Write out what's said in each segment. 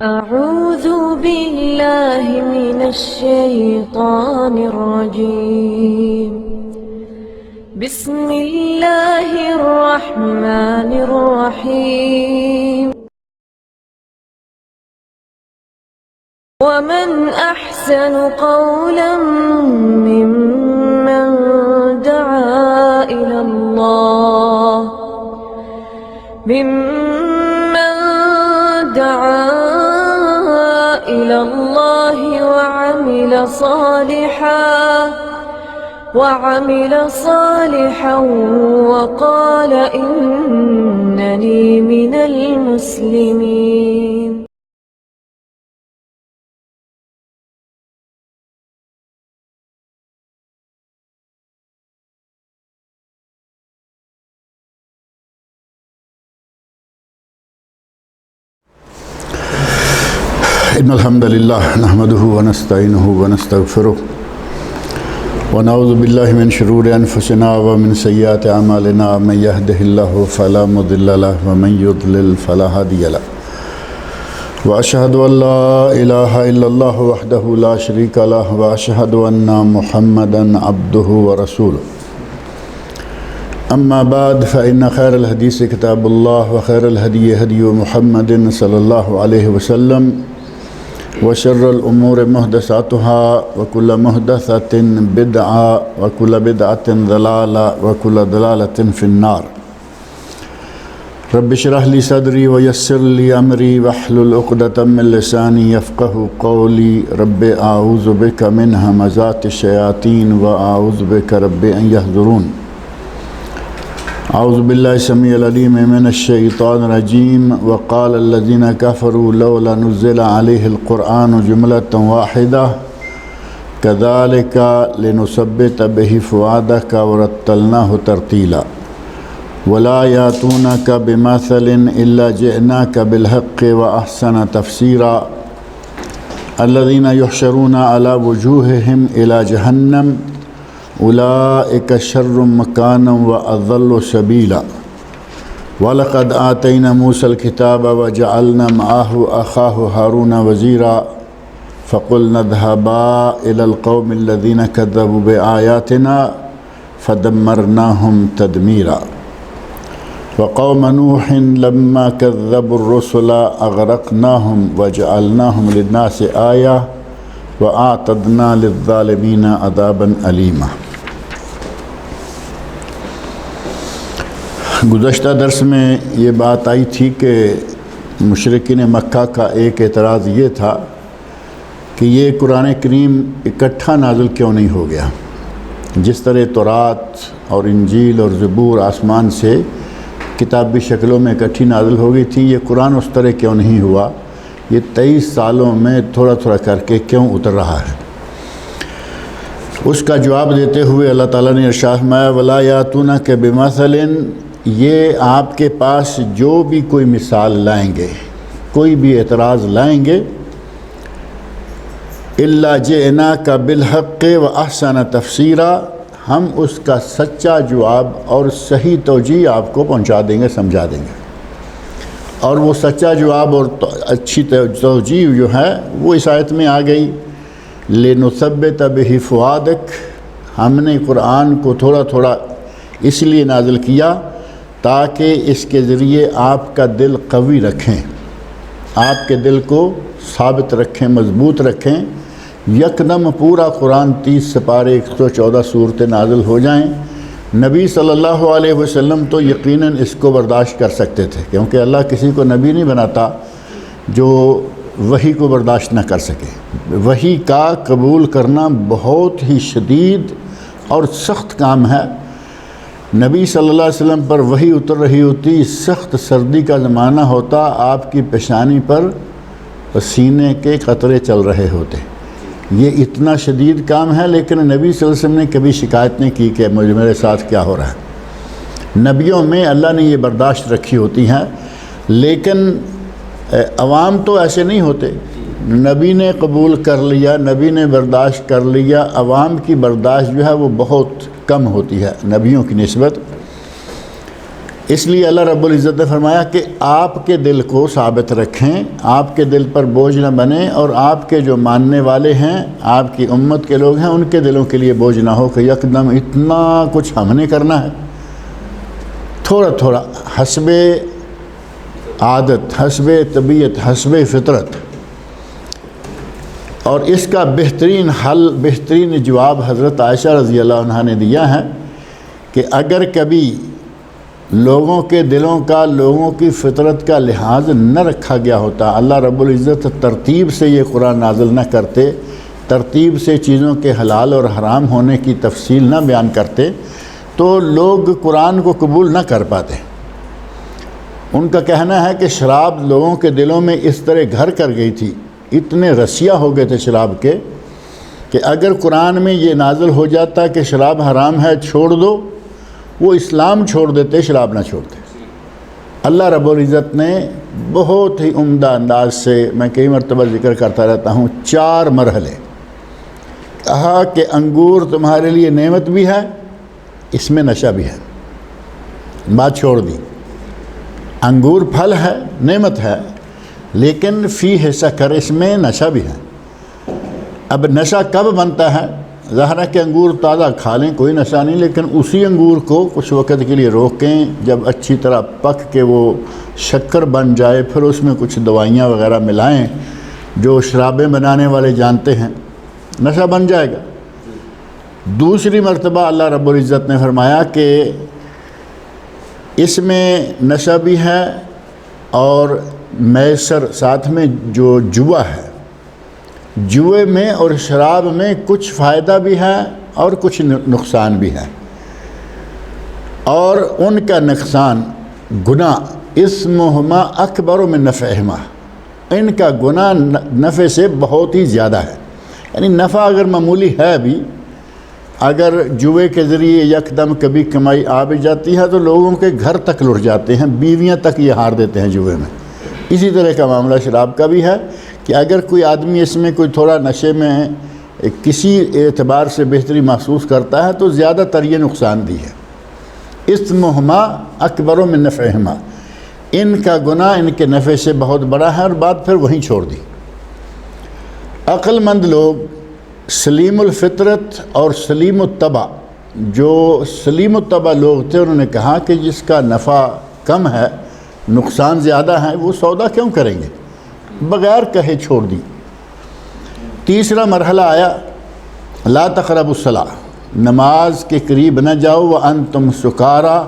أعوذ بالله من الشيطان الرجيم. بسم الله الرحمن الرحيم. ومن أحسن قولا ممن دعا إلى الله وعمل صالحا وقال إنني من المسلمين. إن الحمد لله نحمده ونستعينه ونستغفره ونعوذ بالله من شرور أنفسنا ومن سيئات أعمالنا. من يهده الله فلا مضل له ومن يضلل فلا هادي له. وأشهد أن لا إله إلا الله وحده لا شريك له وأشهد أن محمدا عبده ورسوله. أما بعد فإن خير الحديث كتاب الله وخير الهدي هدي محمد صلى الله عليه وسلم وشر الأمور محدثاتها وكل محدثة بدعة وكل بدعة ضلالة وكل ضلالة في النار. رب اشرح لي صدري ويسر لي أمري واحلل عقدة من لساني يفقهوا قولي. رب أعوذ بك من همزات الشياطين وأعوذ بك رب أن يحضرون. اعوذ باللہ السمیع العلیم من الشیطان الرجیم. وقال الذین کفروا لولا نزل علیہ القرآن جملة واحدة كذلك لنثبت به فؤادك ورتلناه ترتیلا ولا یاتونک بمثل الا جئناک بالحق واحسن تفسیرا الذین یحشرون علی وجوہہم الی جہنم اولئک شر مکانا واضل سبیلا. ولقد آتینا موسى الکتاب وجعلنا معه اخاه هارون وزیرا فقلنا اذهبا الى القوم الذين كذبوا بآیاتنا فدمرناهم تدمیرا. وقوم نوح لما كذبوا الرسل اغرقناهم وجعلناهم للناس آیة وَأَعْتَدْنَا لِلظَّالِمِينَ عَذَابًا أَلِيمًا. گزشتہ درس میں یہ بات آئی تھی کہ مشرکین مکہ کا ایک اعتراض یہ تھا کہ یہ قرآن کریم اکٹھا نازل کیوں نہیں ہو گیا. جس طرح تورات اور انجیل اور زبور آسمان سے کتابی شکلوں میں اکٹھی نازل ہو گئی تھی، یہ قرآن اس طرح کیوں نہیں ہوا؟ یہ 23 سالوں میں تھوڑا تھوڑا کر کے کیوں اتر رہا ہے؟ اس کا جواب دیتے ہوئے اللہ تعالیٰ نے ارشاد فرمایا وَلَا يَأْتُونَكَ بِمَثَلٍ، یہ آپ کے پاس جو بھی کوئی مثال لائیں گے، کوئی بھی اعتراض لائیں گے، إِلَّا جِئْنَاكَ بِالْحَقِّ وَأَحْسَنَ تَفْسِيرًا، ہم اس کا سچا جواب اور صحیح توجیہ آپ کو پہنچا دیں گے، سمجھا دیں گے. اور وہ سچا جواب اور اچھی توجیہ جو ہے وہ اس آیت میں آ گئی. لِنُثَبِّتَ بِهِ فُؤَادَكَ، ہم نے قرآن کو تھوڑا تھوڑا اس لیے نازل کیا تاکہ اس کے ذریعے آپ کا دل قوی رکھیں، آپ کے دل کو ثابت رکھیں، مضبوط رکھیں. یکدم پورا قرآن 30 سپارے 114 صورتیں نازل ہو جائیں. نبی صلی اللہ علیہ وسلم تو یقیناً اس کو برداشت کر سکتے تھے، کیونکہ اللہ کسی کو نبی نہیں بناتا جو وحی کو برداشت نہ کر سکے. وحی کا قبول کرنا بہت ہی شدید اور سخت کام ہے. نبی صلی اللہ علیہ وسلم پر وحی اتر رہی ہوتی، سخت سردی کا زمانہ ہوتا، آپ کی پیشانی پر پسینے کے قطرے چل رہے ہوتے. یہ اتنا شدید کام ہے، لیکن نبی صلی اللہ علیہ وسلم نے کبھی شکایت نہیں کی کہ میرے ساتھ کیا ہو رہا ہے. نبیوں میں اللہ نے یہ برداشت رکھی ہوتی ہیں، لیکن عوام تو ایسے نہیں ہوتے. نبی نے قبول کر لیا، نبی نے برداشت کر لیا، عوام کی برداشت جو ہے وہ بہت کم ہوتی ہے نبیوں کی نسبت. اس لیے اللہ رب العزت نے فرمایا کہ آپ کے دل کو ثابت رکھیں، آپ کے دل پر بوجھ نہ بنیں، اور آپ کے جو ماننے والے ہیں، آپ کی امت کے لوگ ہیں، ان کے دلوں کے لیے بوجھ نہ ہو کہ یکدم اتنا کچھ ہم نے کرنا ہے۔ تھوڑا تھوڑا، حسب عادت، حسب طبیعت، حسب فطرت۔ اور اس کا بہترین حل، بہترین جواب حضرت عائشہ رضی اللہ عنہا نے دیا ہے کہ اگر کبھی لوگوں کے دلوں کا، لوگوں کی فطرت کا لحاظ نہ رکھا گیا ہوتا، اللہ رب العزت ترتیب سے یہ قرآن نازل نہ کرتے، ترتیب سے چیزوں کے حلال اور حرام ہونے کی تفصیل نہ بیان کرتے، تو لوگ قرآن کو قبول نہ کر پاتے۔ ان کا کہنا ہے کہ شراب لوگوں کے دلوں میں اس طرح گھر کر گئی تھی، اتنے رسیہ ہو گئے تھے شراب کے، کہ اگر قرآن میں یہ نازل ہو جاتا کہ شراب حرام ہے چھوڑ دو، وہ اسلام چھوڑ دیتے، شراب نہ چھوڑتے۔ اللہ رب العزت نے بہت ہی عمدہ انداز سے، میں کئی مرتبہ ذکر کرتا رہتا ہوں، 4 مرحلے کہا کہ انگور تمہارے لیے نعمت بھی ہے، اس میں نشہ بھی ہے، بات چھوڑ دی۔ انگور پھل ہے، نعمت ہے، لیکن فیہ سکر، اس میں نشہ بھی ہے۔ اب نشہ کب بنتا ہے؟ ظاہر ہے کہ انگور تازہ کھا لیں کوئی نشہ نہیں، لیکن اسی انگور کو کچھ وقت کے لیے روکیں، جب اچھی طرح پک کے وہ شکر بن جائے، پھر اس میں کچھ دوائیاں وغیرہ ملائیں جو شرابیں بنانے والے جانتے ہیں، نشہ بن جائے گا۔ دوسری مرتبہ اللہ رب العزت نے فرمایا کہ اس میں نشہ بھی ہے اور میسر، ساتھ میں جو جوا ہے، جوئے میں اور شراب میں کچھ فائدہ بھی ہے اور کچھ نقصان بھی ہے، اور ان کا نقصان، گناہ، اسمہما اکبر من نفعہما، ان کا گناہ نفع سے بہت ہی زیادہ ہے۔ یعنی نفع اگر معمولی ہے بھی، اگر جوئے کے ذریعے یکدم کبھی کمائی آ بھی جاتی ہے تو لوگوں کے گھر تک لٹ جاتے ہیں، بیویاں تک یہ ہار دیتے ہیں جوئے میں۔ اسی طرح کا معاملہ شراب کا بھی ہے کہ اگر کوئی آدمی اس میں کوئی تھوڑا نشے میں کسی اعتبار سے بہتری محسوس کرتا ہے تو زیادہ تر یہ نقصان دہ ہے۔ اسمہما اکبر من نفعہما، ان کا گناہ ان کے نفع سے بہت بڑا ہے، اور بات پھر وہیں چھوڑ دی۔ عقل مند لوگ، سلیم الفطرت اور سلیم الطبع، جو سلیم الطبع لوگ تھے، انہوں نے کہا کہ جس کا نفع کم ہے، نقصان زیادہ ہے، وہ سودا کیوں کریں گے، بغیر کہے چھوڑ دی۔ تیسرا مرحلہ آیا، لا تقربوا الصلاۃ، نماز کے قریب نہ جاؤ، وانتم سکارا،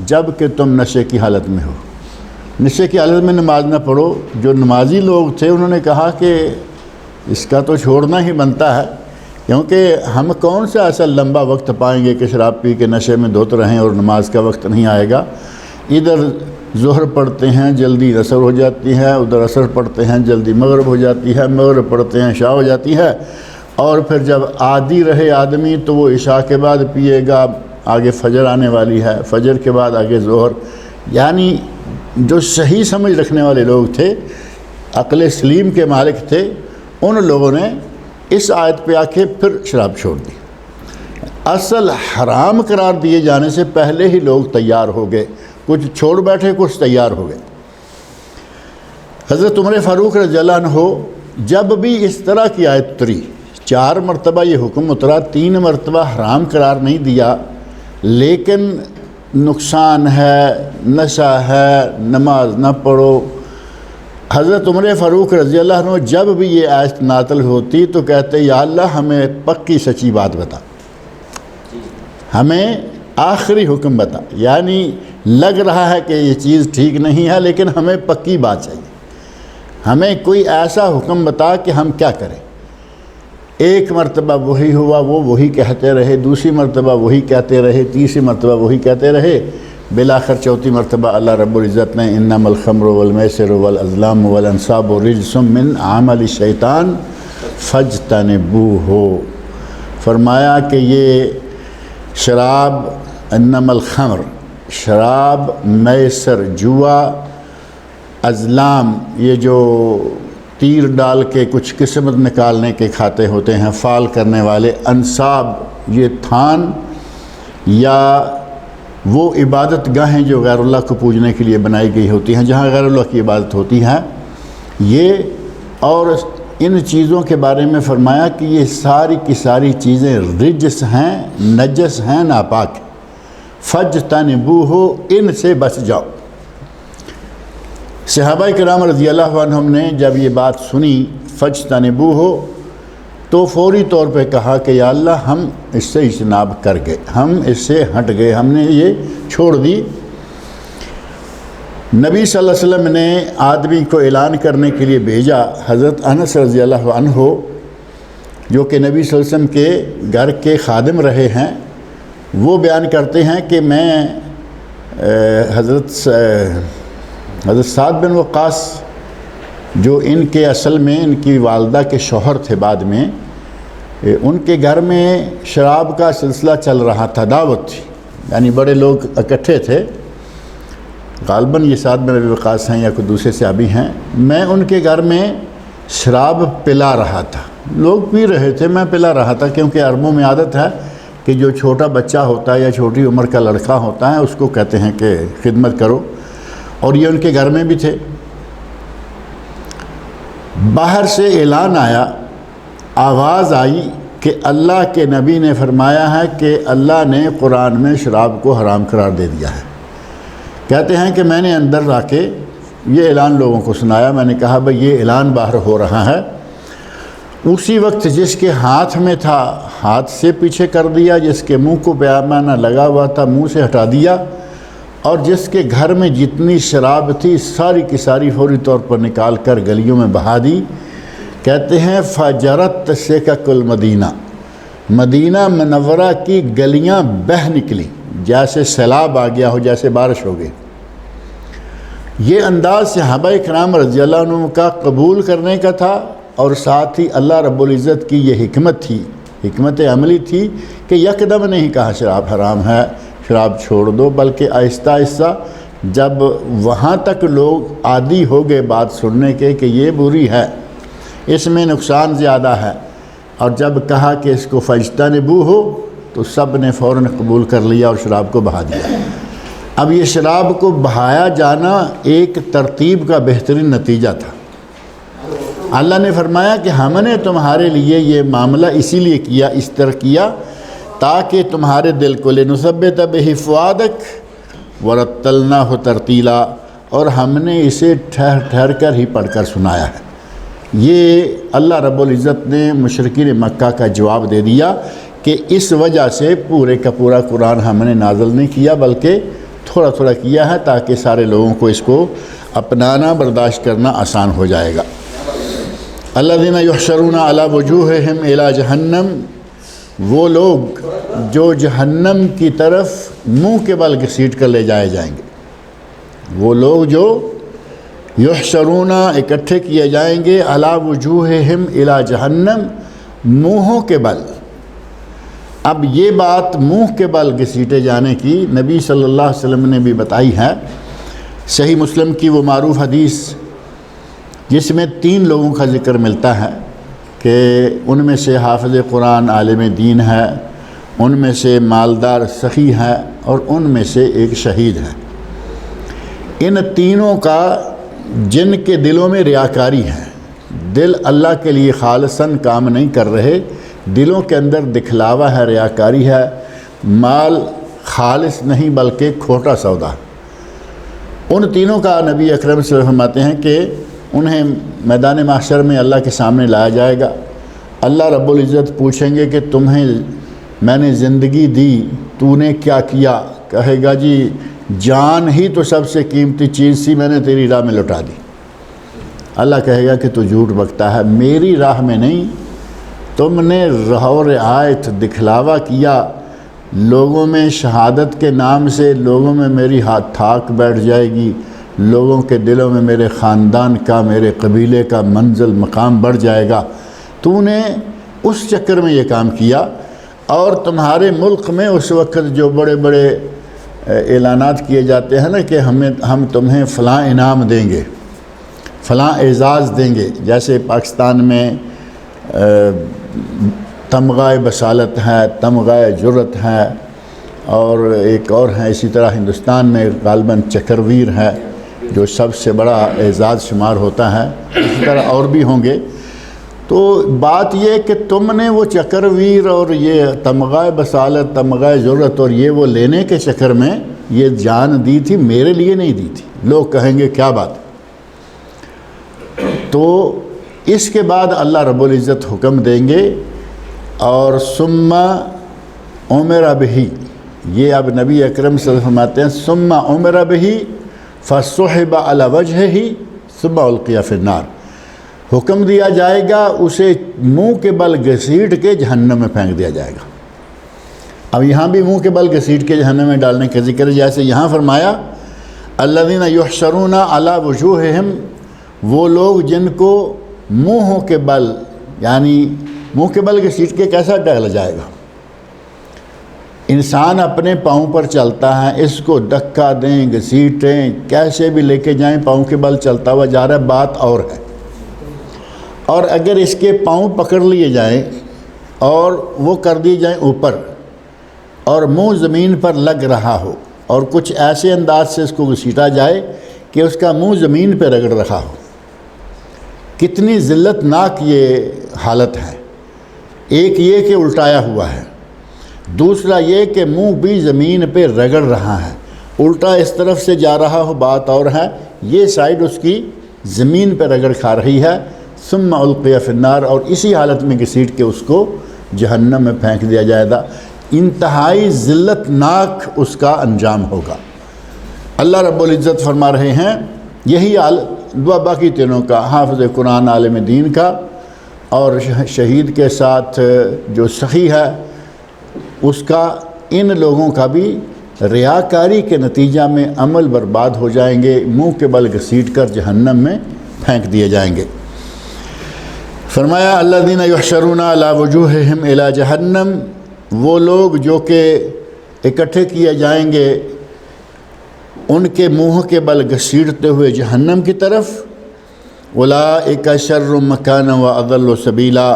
جب کہ تم نشے کی حالت میں ہو، نشے کی حالت میں نماز نہ پڑھو۔ جو نمازی لوگ تھے انہوں نے کہا کہ اس کا تو چھوڑنا ہی بنتا ہے، کیونکہ ہم کون سا ایسا لمبا وقت پائیں گے کہ شراب پی کے نشے میں دھوت رہیں اور نماز کا وقت نہیں آئے گا۔ ادھر ظہر پڑھتے ہیں جلدی عصر ہو جاتی ہے، ادھر عصر پڑھتے ہیں جلدی مغرب ہو جاتی ہے، مغرب پڑھتے ہیں عشاء ہو جاتی ہے، اور پھر جب عادی رہے آدمی تو وہ عشاء کے بعد پیے گا، آگے فجر آنے والی ہے، فجر کے بعد آگے ظہر۔ یعنی جو صحیح سمجھ رکھنے والے لوگ تھے، عقل سلیم کے مالک تھے، ان لوگوں نے اس آیت پہ آ کے پھر شراب چھوڑ دی۔ اصل حرام قرار دیے جانے سے پہلے ہی لوگ تیار ہو گئے، کچھ چھوڑ بیٹھے، کچھ تیار ہو گئے۔ حضرت عمر فاروق رضی اللہ عنہ جب بھی اس طرح کی آیت اتری، 4 مرتبہ یہ حکم اترا، 3 مرتبہ حرام قرار نہیں دیا، لیکن نقصان ہے، نشہ ہے، نماز نہ پڑھو۔ حضرت عمر فاروق رضی اللہ عنہ جب بھی یہ آیت نازل ہوتی تو کہتے یا اللہ ہمیں پکی سچی بات بتا، ہمیں آخری حکم بتا، یعنی لگ رہا ہے کہ یہ چیز ٹھیک نہیں ہے لیکن ہمیں پکی بات چاہیے، ہمیں کوئی ایسا حکم بتا کہ ہم کیا کریں۔ ایک مرتبہ وہی ہوا، وہ وہی کہتے رہے، دوسری مرتبہ وہی کہتے رہے، تیسری مرتبہ وہی کہتے رہے، بالآخر 4تھی مرتبہ اللہ رب العزت نے انما الخمر والمیسر والازلام والانصاب رجس من عمل الشیطان فاجتنبوہ، فرمایا کہ یہ شراب، انما الخمر، شراب، میسر، جوا، ازلام، یہ جو تیر ڈال کے کچھ قسمت نکالنے کے کھاتے ہوتے ہیں، فال کرنے والے، انصاب، یہ تھان یا وہ عبادت گاہیں جو غیر اللہ کو پوجنے کے لیے بنائی گئی ہوتی ہیں، جہاں غیر اللہ کی عبادت ہوتی ہے، یہ اور ان چیزوں کے بارے میں فرمایا کہ یہ ساری کی ساری چیزیں رجس ہیں، نجس ہیں، ناپاک ہیں، فاجتنبوہ، ان سے بچ جاؤ۔ صحابہ کرام رضی اللہ عنہم نے جب یہ بات سنی فاجتنبوہ، تو فوری طور پہ کہا کہ یا اللہ ہم اس سے اجتناب کر گئے، ہم اس سے ہٹ گئے، ہم نے یہ چھوڑ دی۔ نبی صلی اللہ علیہ وسلم نے آدمی کو اعلان کرنے کے لیے بھیجا۔ حضرت انس رضی اللہ عنہ جو کہ نبی صلی اللہ علیہ وسلم کے گھر کے خادم رہے ہیں، وہ بیان کرتے ہیں کہ میں حضرت سعد بن وقاص جو ان کے اصل میں ان کی والدہ کے شوہر تھے، بعد میں ان کے گھر میں شراب کا سلسلہ چل رہا تھا، دعوت تھی، یعنی بڑے لوگ اکٹھے تھے، غالباً یہ سعد بن ابی وقاص ہیں یا کوئی دوسرے صحابی ہیں۔ میں ان کے گھر میں شراب پلا رہا تھا، لوگ پی رہے تھے، میں پلا رہا تھا، کیونکہ عربوں میں عادت ہے کہ جو چھوٹا بچہ ہوتا ہے یا چھوٹی عمر کا لڑکا ہوتا ہے اس کو کہتے ہیں کہ خدمت کرو، اور یہ ان کے گھر میں بھی تھے۔ باہر سے اعلان آیا، آواز آئی کہ اللہ کے نبی نے فرمایا ہے کہ اللہ نے قرآن میں شراب کو حرام قرار دے دیا ہے۔ کہتے ہیں کہ میں نے اندر را کے یہ اعلان لوگوں کو سنایا، میں نے کہا بھئی یہ اعلان باہر ہو رہا ہے۔ اسی وقت جس کے ہاتھ میں تھا ہاتھ سے پیچھے کر دیا، جس کے منہ کو پیمانہ لگا ہوا تھا منہ سے ہٹا دیا، اور جس کے گھر میں جتنی شراب تھی ساری کی ساری فوری طور پر نکال کر گلیوں میں بہا دی۔ کہتے ہیں فجرت سکک المدینہ، مدینہ منورہ کی گلیاں بہہ نکلی، جیسے سیلاب آ گیا ہو، جیسے بارش ہو گئی۔ یہ انداز صحابہ کرام رضی اللہ عنہ کا قبول کرنے کا تھا، اور ساتھ ہی اللہ رب العزت کی یہ حکمت تھی، حکمت عملی تھی کہ یکدم نہیں کہا شراب حرام ہے، شراب چھوڑ دو، بلکہ آہستہ آہستہ جب وہاں تک لوگ عادی ہو گئے بات سننے کے کہ یہ بری ہے، اس میں نقصان زیادہ ہے، اور جب کہا کہ اس کو فاجتنبوہ تو سب نے فوراً قبول کر لیا اور شراب کو بہا دیا۔ اب یہ شراب کو بہایا جانا ایک ترتیب کا بہترین نتیجہ تھا۔ اللہ نے فرمایا کہ ہم نے تمہارے لیے یہ معاملہ اسی لیے کیا، اس طرح کیا تاکہ تمہارے دل کو لنثبت بہ فؤادک ورتلناہ ترتیلا، اور ہم نے اسے ٹھہر ٹھہر کر ہی پڑھ کر سنایا ہے۔ یہ اللہ رب العزت نے مشرکین مکہ کا جواب دے دیا کہ اس وجہ سے پورے کا پورا قرآن ہم نے نازل نہیں کیا، بلکہ تھوڑا تھوڑا کیا ہے تاکہ سارے لوگوں کو اس کو اپنانا، برداشت کرنا آسان ہو جائے گا۔ الذین یحشرون علی وجوہہم الی جہنم، وہ لوگ جو جہنم کی طرف منہ کے بل گھسیٹ کر لے جائے جائیں گے، وہ لوگ جو یحشرون اکٹھے کیے جائیں گے علی وجوہہم الی جہنم، منہوں کے بل۔ اب یہ بات منہ کے بل گھسیٹے جانے کی نبی صلی اللہ علیہ وسلم نے بھی بتائی ہے۔ صحیح مسلم کی وہ معروف حدیث جس میں 3 لوگوں کا ذکر ملتا ہے کہ ان میں سے حافظ قرآن عالم دین ہے، ان میں سے مالدار سخی ہے، اور ان میں سے ایک شہید ہے۔ ان تینوں کا جن کے دلوں میں ریاکاری ہے، دل اللہ کے لیے خالصاً کام نہیں کر رہے، دلوں کے اندر دکھلاوا ہے، ریاکاری ہے، مال خالص نہیں بلکہ کھوٹا سودا۔ ان تینوں کا نبی اکرم صلی اللہ علیہ وسلم فرماتے ہیں کہ انہیں میدان محشر میں اللہ کے سامنے لایا جائے گا۔ اللہ رب العزت پوچھیں گے کہ تمہیں میں نے زندگی دی، تو نے کیا کیا؟ کہے گا جی جان ہی تو سب سے قیمتی چیز تھی، میں نے تیری راہ میں لٹا دی۔ اللہ کہے گا کہ تو جھوٹ بکتا ہے، میری راہ میں نہیں، تم نے رہو رعایت دکھلاوا کیا، لوگوں میں شہادت کے نام سے لوگوں میں میری ہاتھ تھاک بیٹھ جائے گی، لوگوں کے دلوں میں میرے خاندان کا، میرے قبیلے کا منزل مقام بڑھ جائے گا، تو نے اس چکر میں یہ کام کیا۔ اور تمہارے ملک میں اس وقت جو بڑے بڑے اعلانات کیے جاتے ہیں نا کہ ہم تمہیں فلاں انعام دیں گے، فلاں اعزاز دیں گے، جیسے پاکستان میں تمغہ بصالت ہے، تمغہ جرت ہے، اور ایک اور ہیں اسی طرح ہندوستان میں غالباً چکرویر ہے جو سب سے بڑا اعزاز شمار ہوتا ہے، اسی طرح اور بھی ہوں گے۔ تو بات یہ کہ تم نے وہ چکرویر اور یہ تمغہ بصالت، تمغہ ضرورت اور یہ وہ لینے کے چکر میں یہ جان دی تھی، میرے لیے نہیں دی تھی۔ لوگ کہیں گے کیا بات۔ تو اس کے بعد اللہ رب العزت حکم دیں گے اور ثم امر بہ، یہ اب نبی اکرم صلی اللہ علیہ وسلم فرماتے ہیں ثم امر بہ فصحب علی وجہہ ثم القی فی النار، حکم دیا جائے گا اسے منہ کے بل گھسیٹ کے جہنم میں پھینک دیا جائے گا۔ اب یہاں بھی منہ کے بل گھسیٹ کے جہنم میں ڈالنے کا ذکر ہے، جیسے یہاں فرمایا الذین یحشرون علی وجوہہم، وہ لوگ جن کو منہوں کے بل، یعنی منہ کے بل گھسیٹ کے کیسا ڈالا جائے گا؟ انسان اپنے پاؤں پر چلتا ہے، اس کو دھکا دیں، گھسیٹیں، کیسے بھی لے کے جائیں، پاؤں کے بل چلتا ہوا جا رہا ہے، بات اور ہے۔ اور اگر اس کے پاؤں پکڑ لیے جائیں اور وہ کر دیے جائیں اوپر اور منہ زمین پر لگ رہا ہو اور کچھ ایسے انداز سے اس کو گھسیٹا جائے کہ اس کا منہ زمین پہ رگڑ رہا ہو، کتنی ذلت ناک یہ حالت ہے۔ ایک یہ کہ الٹایا ہوا ہے، دوسرا یہ کہ منہ بھی زمین پہ رگڑ رہا ہے، الٹا اس طرف سے جا رہا ہو بات اور ہے، یہ سائیڈ اس کی زمین پہ رگڑ کھا رہی ہے۔ ثم القی فی النار، اور اسی حالت میں گھسیٹ کے اس کو جہنم میں پھینک دیا جائے گا۔ انتہائی ذلت ناک اس کا انجام ہوگا۔ اللہ رب العزت فرما رہے ہیں یہی حال باقی تینوں کا، حافظ قرآن، عالم دین کا، اور شہید کے ساتھ جو سخی ہے اس کا، ان لوگوں کا بھی ریاکاری کے نتیجہ میں عمل برباد ہو جائیں گے، منہ کے بل گھسیٹ کر جہنم میں پھینک دیے جائیں گے۔ فرمایا الذین یحشرون علی وجوہہم الی جہنم، وہ لوگ جو کہ اکٹھے کیے جائیں گے ان کے منہ کے بل گھسیٹتے ہوئے جہنم کی طرف۔ اولئک شر مکانا واضل سبیلا،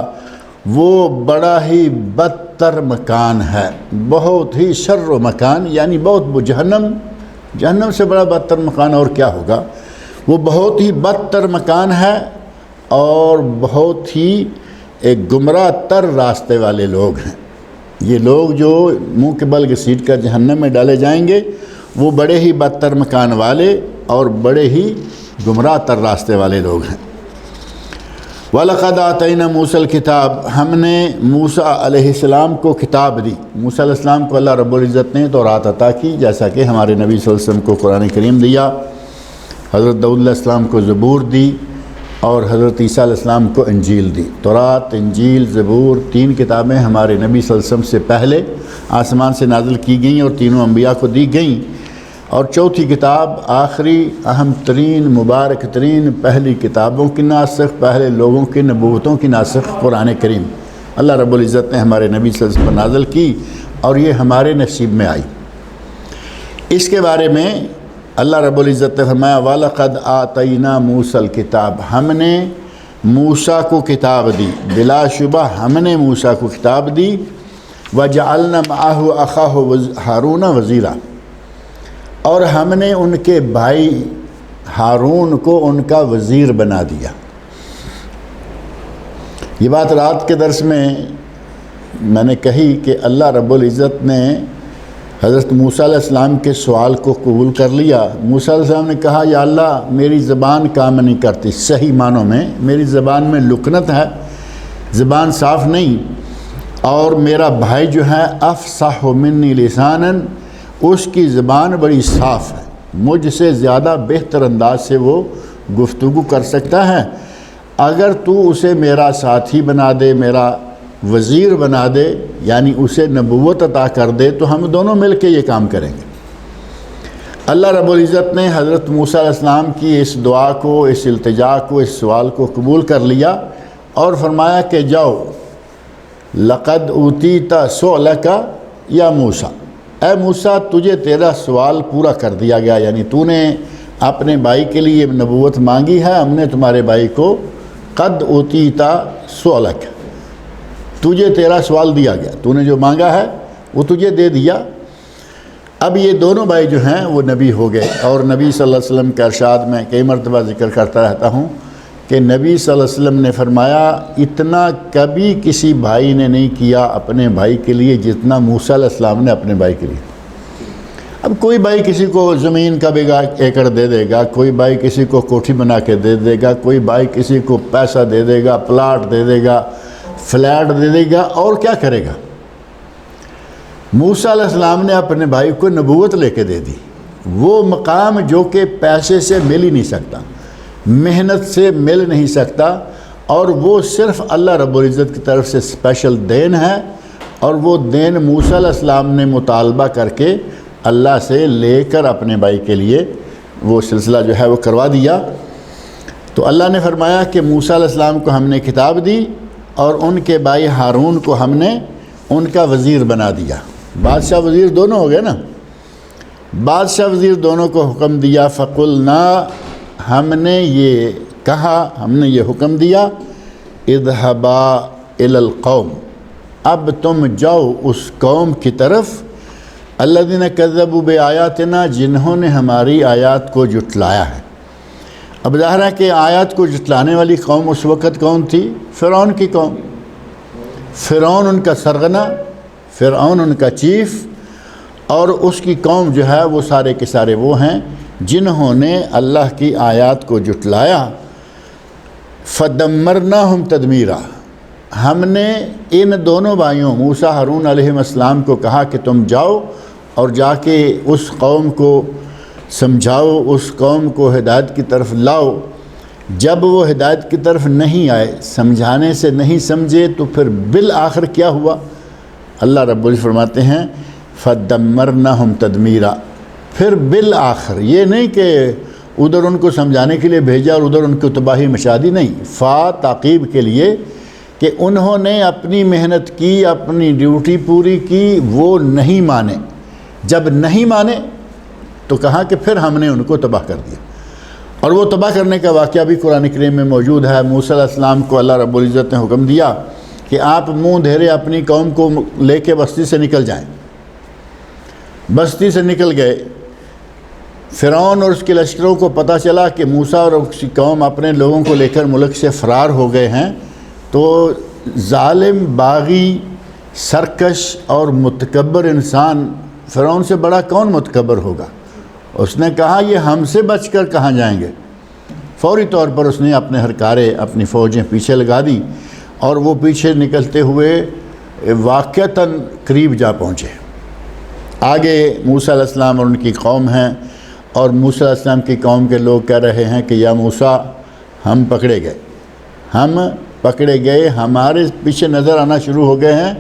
وہ بڑا ہی بدتر مکان ہے، بہت ہی شر و مکان، یعنی بہت جہنم سے بڑا بدتر مکان اور کیا ہوگا۔ وہ بہت ہی بدتر مکان ہے اور بہت ہی ایک گمراہ تر راستے والے لوگ ہیں۔ یہ لوگ جو منہ کے بل گھسیٹ کر جہنم میں ڈالے جائیں گے وہ بڑے ہی بدتر مکان والے اور بڑے ہی گمراہ تر راستے والے لوگ ہیں۔ وَلَقَدْ آتَيْنَا مُوسَى الْكِتَابَ، ہم نے موسیٰ علیہ السلام کو کتاب دی۔ موسیٰ علیہ السلام کو اللہ رب العزت نے تورات عطا کی، جیسا کہ ہمارے نبی صلی اللہ علیہ وسلم کو قرآن کریم دیا، حضرت داؤد علیہ السلام کو زبور دی، اور حضرت عیسیٰ علیہ السلام کو انجیل دی۔ تورات، انجیل، زبور، 3 کتابیں ہمارے نبی صلی اللہ علیہ وسلم سے پہلے آسمان سے نازل کی گئیں اور تینوں انبیاء کو دی گئیں، اور چوتھی کتاب آخری اہم ترین مبارک ترین پہلی کتابوں کی ناسخ، پہلے لوگوں کی نبوتوں کی ناسخ قرآن کریم اللہ رب العزت نے ہمارے نبی صلی اللہ علیہ وسلم پر نازل کی، اور یہ ہمارے نصیب میں آئی۔ اس کے بارے میں اللہ رب العزت نے فرمایا وَلَقَدْ آتَيْنَا مُوسَى الْكِتَابَ، ہم نے موسیٰ کو کتاب دی، بلا شبہ ہم نے موسیٰ کو کتاب دی۔ وَجَعَلْنَا مَعَهُ أَخَاهُ ہارون وزیرا، اور ہم نے ان کے بھائی ہارون کو ان کا وزیر بنا دیا۔ یہ بات رات کے درس میں نے کہی کہ اللہ رب العزت نے حضرت موسیٰ علیہ السلام کے سوال کو قبول کر لیا۔ موسیٰ علیہ السلام نے کہا یا اللہ میری زبان کام نہیں کرتی، صحیح معنوں میں میری زبان میں لکنت ہے، زبان صاف نہیں، اور میرا بھائی جو ہے افصح منی لسانا، اس کی زبان بڑی صاف ہے، مجھ سے زیادہ بہتر انداز سے وہ گفتگو کر سکتا ہے، اگر تو اسے میرا ساتھی بنا دے، میرا وزیر بنا دے، یعنی اسے نبوت عطا کر دے، تو ہم دونوں مل کے یہ کام کریں گے۔ اللہ رب العزت نے حضرت موسیٰ علیہ السلام کی اس دعا کو، اس التجا کو، اس سوال کو قبول کر لیا اور فرمایا کہ جاؤ لقد اوتیت سؤلک یا موسیٰ، اے موسیٰ تجھے تیرا سوال پورا کر دیا گیا، یعنی تو نے اپنے بھائی کے لیے نبوت مانگی ہے، ہم نے تمہارے بھائی کو قد اوتیت سؤلک، تجھے تیرا سوال دیا گیا، تو نے جو مانگا ہے وہ تجھے دے دیا۔ اب یہ دونوں بھائی جو ہیں وہ نبی ہو گئے، اور نبی صلی اللہ علیہ وسلم کے ارشاد میں کئی مرتبہ ذکر کرتا رہتا ہوں کہ نبی صلی اللہ علیہ وسلم نے فرمایا اتنا کبھی کسی بھائی نے نہیں کیا اپنے بھائی کے لیے جتنا موسیٰ علیہ السلام نے اپنے بھائی کے لیے۔ اب کوئی بھائی کسی کو زمین کا بیگا ایکڑ دے دے گا، کوئی بھائی کسی کو کوٹھی بنا کے دے دے گا، کوئی بھائی کسی کو پیسہ دے دے گا، پلاٹ دے دے گا، فلیٹ دے دے گا، اور کیا کرے گا؟ موسیٰ علیہ السلام نے اپنے بھائی کو نبوت لے کے دے دی، وہ مقام جو کہ پیسے سے مل ہی نہیں سکتا، محنت سے مل نہیں سکتا، اور وہ صرف اللہ رب العزت کی طرف سے اسپیشل دین ہے، اور وہ دین موسیٰ علیہ السلام نے مطالبہ کر کے اللہ سے لے کر اپنے بھائی کے لیے وہ سلسلہ جو ہے وہ کروا دیا۔ تو اللہ نے فرمایا کہ موسیٰ علیہ السلام کو ہم نے کتاب دی، اور ان کے بھائی ہارون کو ہم نے ان کا وزیر بنا دیا۔ بادشاہ وزیر دونوں ہو گئے نا، بادشاہ وزیر دونوں کو حکم دیا، فَقُلْنَا، ہم نے یہ کہا، ہم نے یہ حکم دیا، اذهبا الی القوم، اب تم جاؤ اس قوم کی طرف، الذین کذبوا بآیاتنا، جنہوں نے ہماری آیات کو جھٹلایا ہے۔ اب ظاہر ہے کہ آیات کو جھٹلانے والی قوم اس وقت کون تھی؟ فرعون کی قوم۔ فرعون ان کا سرغنہ، فرعون ان کا چیف، اور اس کی قوم جو ہے وہ سارے کے سارے وہ ہیں جنہوں نے اللہ کی آیات کو جھٹلایا۔ فَدَمَّرْنَاهُمْ تَدْمِيرًا، ہم نے ان دونوں بھائیوں موسیٰ ہارون علیہ السلام کو کہا کہ تم جاؤ اور جا کے اس قوم کو سمجھاؤ، اس قوم کو ہدایت کی طرف لاؤ۔ جب وہ ہدایت کی طرف نہیں آئے، سمجھانے سے نہیں سمجھے، تو پھر بالآخر کیا ہوا؟ اللہ رب العزت فرماتے ہیں فَدَمَّرْنَاهُمْ تَدْمِيرًا، پھر بالآخر، یہ نہیں کہ ادھر ان کو سمجھانے کے لیے بھیجا اور ادھر ان کو تباہی مچا دی، نہیں، تعقیب کے لیے کہ انہوں نے اپنی محنت کی، اپنی ڈیوٹی پوری کی، وہ نہیں مانے۔ جب نہیں مانے تو کہا کہ پھر ہم نے ان کو تباہ کر دیا، اور وہ تباہ کرنے کا واقعہ بھی قرآن کریم میں موجود ہے۔ موسیٰ علیہ السلام کو اللہ رب العزت نے حکم دیا کہ آپ منہ دھیرے اپنی قوم کو لے کے بستی سے نکل جائیں۔ بستی سے نکل گئے، فرعون اور اس کے لشکروں کو پتہ چلا کہ موسیٰ اور اس کی قوم اپنے لوگوں کو لے کر ملک سے فرار ہو گئے ہیں، تو ظالم، باغی، سرکش اور متکبر انسان، فرعون سے بڑا کون متکبر ہوگا؟ اس نے کہا یہ ہم سے بچ کر کہاں جائیں گے؟ فوری طور پر اس نے اپنے ہرکارے، اپنی فوجیں پیچھے لگا دی، اور وہ پیچھے نکلتے ہوئے واقعتاً قریب جا پہنچے۔ آگے موسیٰ علیہ السلام اور ان کی قوم ہیں، اور موسیٰ علیہ السلام کی قوم کے لوگ کہہ رہے ہیں کہ یا موسیٰ، ہم پکڑے گئے، ہم پکڑے گئے، ہمارے پیچھے نظر آنا شروع ہو گئے ہیں،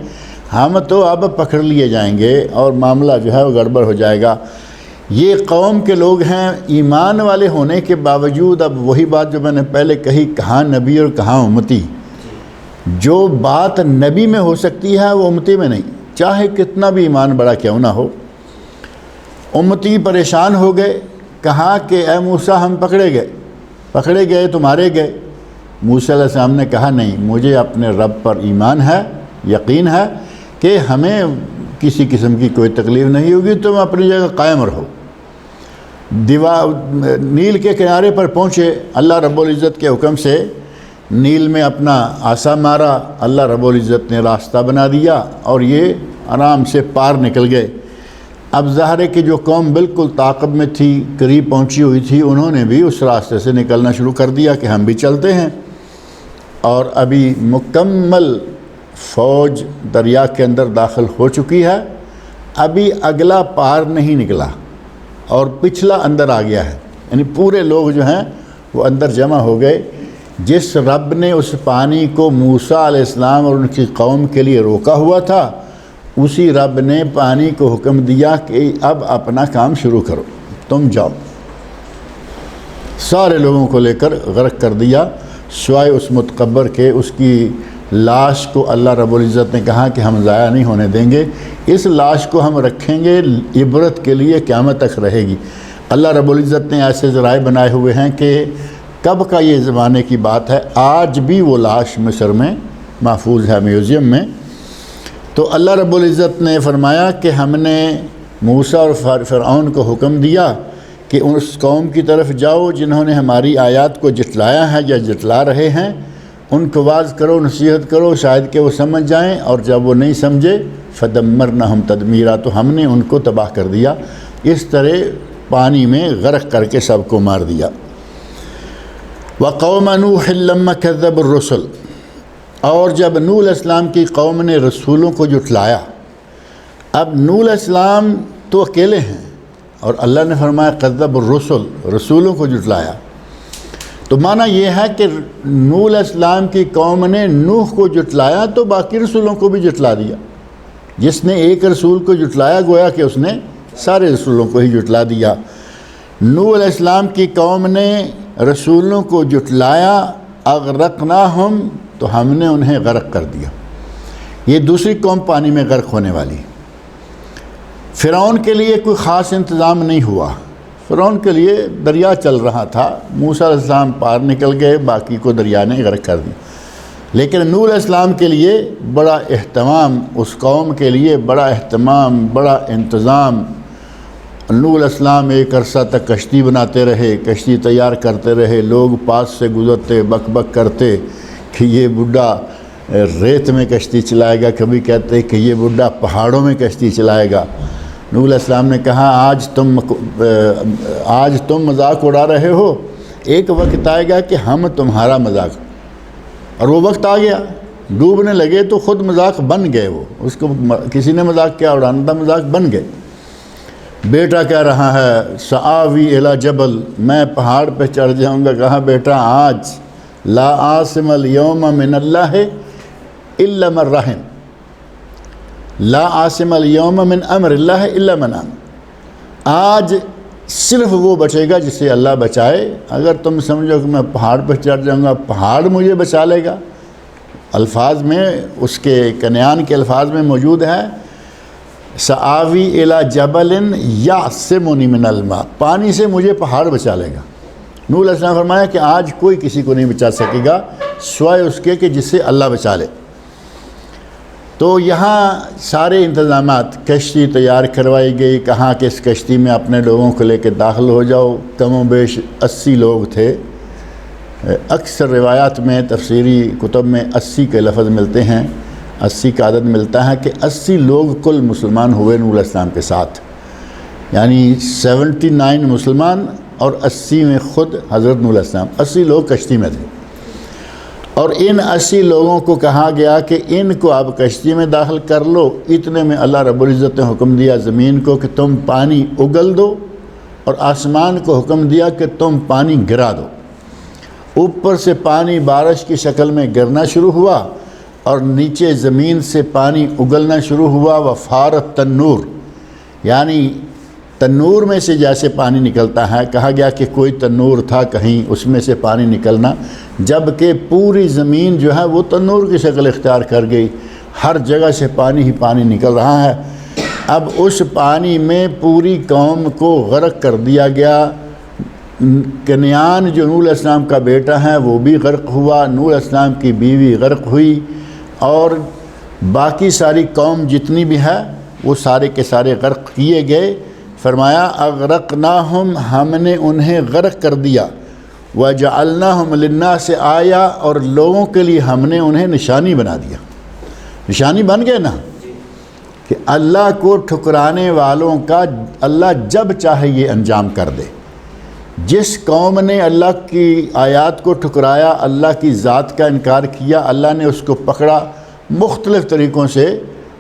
ہم تو اب پکڑ لیے جائیں گے اور معاملہ جو ہے وہ گڑبڑ ہو جائے گا۔ یہ قوم کے لوگ ہیں، ایمان والے ہونے کے باوجود، اب وہی بات جو میں نے پہلے کہی، کہاں نبی اور کہاں امتی۔ جو بات نبی میں ہو سکتی ہے وہ امتی میں نہیں، چاہے کتنا بھی ایمان بڑا کیوں نہ ہو۔ امتی پریشان ہو گئے، کہا کہ اے موسیٰ ہم پکڑے گئے تو مارے گئے۔ موسیٰ علیہ السلام نے کہا نہیں، مجھے اپنے رب پر ایمان ہے، یقین ہے کہ ہمیں کسی قسم کی کوئی تکلیف نہیں ہوگی، تم اپنی جگہ قائم رہو۔ نیل کے کنارے پر پہنچے، اللہ رب العزت کے حکم سے نیل میں اپنا عصا مارا، اللہ رب العزت نے راستہ بنا دیا، اور یہ آرام سے پار نکل گئے۔ اب ظاہر ہے کہ جو قوم بالکل تعاقب میں تھی، قریب پہنچی ہوئی تھی، انہوں نے بھی اس راستے سے نکلنا شروع کر دیا کہ ہم بھی چلتے ہیں، اور ابھی مکمل فوج دریا کے اندر داخل ہو چکی ہے، ابھی اگلا پار نہیں نکلا اور پچھلا اندر آ گیا ہے، یعنی پورے لوگ جو ہیں وہ اندر جمع ہو گئے۔ جس رب نے اس پانی کو موسیٰ علیہ السلام اور ان کی قوم کے لیے روکا ہوا تھا، اسی رب نے پانی کو حکم دیا کہ اب اپنا کام شروع کرو، تم جاؤ۔ سارے لوگوں کو لے کر غرق کر دیا، سوائے اس متکبر کے۔ اس کی لاش کو اللہ رب العزت نے کہا کہ ہم ضائع نہیں ہونے دیں گے، اس لاش کو ہم رکھیں گے، عبرت کے لیے قیامت تک رہے گی۔ اللہ رب العزت نے ایسے ذرائع بنائے ہوئے ہیں کہ کب کا یہ زمانے کی بات ہے، آج بھی وہ لاش مصر میں محفوظ ہے، میوزیم میں۔ تو اللہ رب العزت نے فرمایا کہ ہم نے موسیٰ اور فرعون کو حکم دیا کہ اس قوم کی طرف جاؤ جنہوں نے ہماری آیات کو جٹلایا ہے یا جٹلا رہے ہیں، ان کو واعظ کرو، نصیحت کرو، شاید کہ وہ سمجھ جائیں، اور جب وہ نہیں سمجھے فدمرناہم تدمیرا، تو ہم نے ان کو تباہ کر دیا، اس طرح پانی میں غرق کر کے سب کو مار دیا۔ وقوم نوح لما کذب الرسل، اور جب نوح علیہ السلام کی قوم نے رسولوں کو جٹلایا، اب نوح علیہ السلام تو اکیلے ہیں اور اللہ نے فرمایا کذب الرسل، رسولوں کو جٹلایا، تو معنی یہ ہے کہ نوح علیہ السلام کی قوم نے نوح کو جٹلایا تو باقی رسولوں کو بھی جٹلا دیا۔ جس نے ایک رسول کو جٹلایا گویا کہ اس نے سارے رسولوں کو ہی جٹلا دیا۔ نوح علیہ السلام کی قوم نے رسولوں کو جٹلایا، اغرقناہم، تو ہم نے انہیں غرق کر دیا۔ یہ دوسری قوم پانی میں غرق ہونے والی۔ فرعون کے لیے کوئی خاص انتظام نہیں ہوا، فرعون کے لیے دریا چل رہا تھا، موسیٰ علیہ السلام پار نکل گئے، باقی کو دریا نے غرق کر دیا۔ لیکن نوح علیہ السلام کے لیے بڑا اہتمام، اس قوم کے لیے بڑا اہتمام، بڑا انتظام۔ نوح علیہ السلام ایک عرصہ تک کشتی بناتے رہے، کشتی تیار کرتے رہے، لوگ پاس سے گزرتے بک بک کرتے کہ یہ بڈھا ریت میں کشتی چلائے گا، کبھی کہتے کہ یہ بڈھا پہاڑوں میں کشتی چلائے گا۔ نوح علیہ السلام نے کہا آج تم مذاق اڑا رہے ہو، ایک وقت آئے گا کہ ہم تمہارا مذاق، اور وہ وقت آ گیا، ڈوبنے لگے تو خود مذاق بن گئے، وہ اس کو کسی نے مذاق کیا اڑانا تھا، مذاق بن گئے۔ بیٹا کہہ رہا ہے سآوی الی جبل، میں پہاڑ پہ چڑھ جاؤں گا، کہا بیٹا آج لا عاصم اليوم من اللہ الا من رحم، لا عاصم اليوم من امر اللہ الا من امن، آج صرف وہ بچے گا جسے اللہ بچائے۔ اگر تم سمجھو کہ میں پہاڑ پہ چڑھ جاؤں گا پہاڑ مجھے بچا لے گا، الفاظ میں اس کے کنعان کے الفاظ میں موجود ہے سآوی الی جبل یعصمنی من الماء، پانی سے مجھے پہاڑ بچا لے گا۔ نوح علیہ السلام فرمایا کہ آج کوئی کسی کو نہیں بچا سکے گا سوائے اس کے کہ جسے اللہ بچا لے۔ تو یہاں سارے انتظامات، کشتی تیار کروائی گئی، کہاں کہ اس کشتی میں اپنے لوگوں کو لے کے داخل ہو جاؤ، کم و بیش 80 لوگ تھے۔ اکثر روایات میں تفسیری کتب میں 80 کے لفظ ملتے ہیں، 80 کا عدد ملتا ہے کہ 80 لوگ کل مسلمان ہوئے نوح علیہ السلام کے ساتھ، یعنی 79 مسلمان اور 80 میں خود حضرت نوح علیہ السلام، 80 لوگ کشتی میں تھے۔ اور ان 80 لوگوں کو کہا گیا کہ ان کو آپ کشتی میں داخل کر لو۔ اتنے میں اللہ رب العزت نے حکم دیا زمین کو کہ تم پانی اگل دو، اور آسمان کو حکم دیا کہ تم پانی گرا دو۔ اوپر سے پانی بارش کی شکل میں گرنا شروع ہوا اور نیچے زمین سے پانی اگلنا شروع ہوا۔ وفارت تنور، یعنی تنور میں سے جیسے پانی نکلتا ہے، کہا گیا کہ کوئی تنور تھا کہیں اس میں سے پانی نکلنا، جبکہ پوری زمین جو ہے وہ تنور کی شکل اختیار کر گئی، ہر جگہ سے پانی ہی پانی نکل رہا ہے۔ اب اس پانی میں پوری قوم کو غرق کر دیا گیا۔ کنعان جو نوح علیہ السلام کا بیٹا ہے وہ بھی غرق ہوا، نوح علیہ السلام کی بیوی غرق ہوئی، اور باقی ساری قوم جتنی بھی ہے وہ سارے کے سارے غرق کیے گئے۔ فرمایا اغرقناہم، ہم نے انہیں غرق کر دیا، وجعلناہم للناس آیہ، اور لوگوں کے لیے ہم نے انہیں نشانی بنا دیا۔ نشانی بن گئے نا، کہ اللہ کو ٹھکرانے والوں کا اللہ جب چاہے یہ انجام کر دے۔ جس قوم نے اللہ کی آیات کو ٹھکرایا، اللہ کی ذات کا انکار کیا، اللہ نے اس کو پکڑا مختلف طریقوں سے۔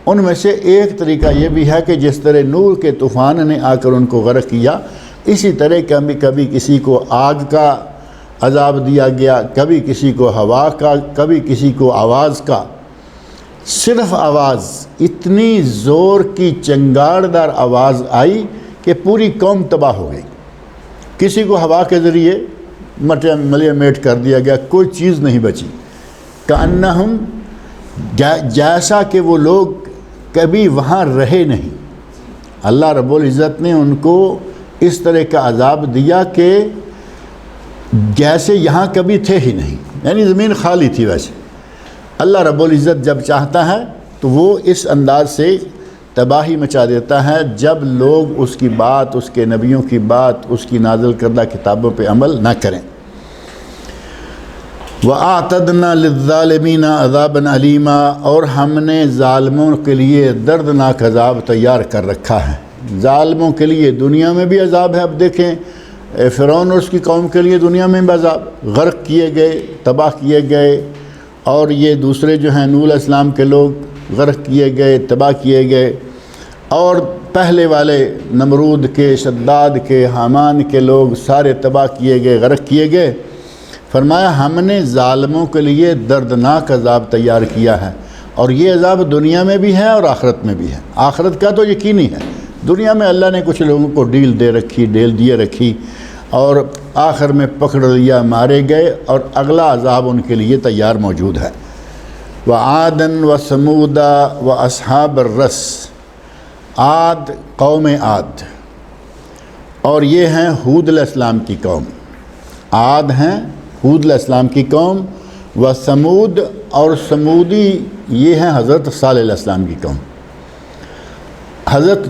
ان میں سے ایک طریقہ یہ بھی ہے کہ جس طرح نور کے طوفان نے آ کر ان کو غرق کیا، اسی طرح کبھی کسی کو آگ کا عذاب دیا گیا، کبھی کسی کو ہوا کا، کبھی کسی کو آواز کا۔ صرف آواز، اتنی زور کی چنگاڑدار آواز آئی کہ پوری قوم تباہ ہو گئی۔ کسی کو ہوا کے ذریعے ملیا میٹ کر دیا گیا، کوئی چیز نہیں بچی۔ کأنہم، جیسا کہ وہ لوگ کبھی وہاں رہے نہیں۔ اللہ رب العزت نے ان کو اس طرح کا عذاب دیا کہ جیسے یہاں کبھی تھے ہی نہیں، یعنی زمین خالی تھی۔ ویسے اللہ رب العزت جب چاہتا ہے تو وہ اس انداز سے تباہی مچا دیتا ہے جب لوگ اس کی بات، اس کے نبیوں کی بات، اس کی نازل کردہ کتابوں پہ عمل نہ کریں۔ وَأَعْتَدْنَا لِلظَّالِمِينَ عَذَابًا أَلِيمًا، اور ہم نے ظالموں کے لیے دردناک عذاب تیار کر رکھا ہے۔ ظالموں کے لیے دنیا میں بھی عذاب ہے۔ اب دیکھیں فرعون اور اس کی قوم کے لیے دنیا میں بھی عذاب، غرق کیے گئے، تباہ کیے گئے، اور یہ دوسرے جو ہیں نوح علیہ السلام کے لوگ غرق کیے گئے، تباہ کیے گئے، اور پہلے والے نمرود کے، شداد کے، حامان کے لوگ سارے تباہ کیے گئے، غرق کیے گئے۔ فرمایا ہم نے ظالموں کے لیے دردناک عذاب تیار کیا ہے، اور یہ عذاب دنیا میں بھی ہے اور آخرت میں بھی ہے۔ آخرت کا تو یقینی ہے، دنیا میں اللہ نے کچھ لوگوں کو ڈیل دیے رکھی، اور آخر میں پکڑ لیا، مارے گئے، اور اگلا عذاب ان کے لیے تیار موجود ہے۔ وَعَادًا وَثَمُودَ وَأَصْحَابَ الرَّسِّ، عاد قوم عاد، اور یہ ہیں ہود علیہ السلام کی قوم۔ عاد ہیں ہود علیہ السلام کی قوم، وثمود، اور سمودی یہ ہیں حضرت صالح علیہ السلام کی قوم۔ حضرت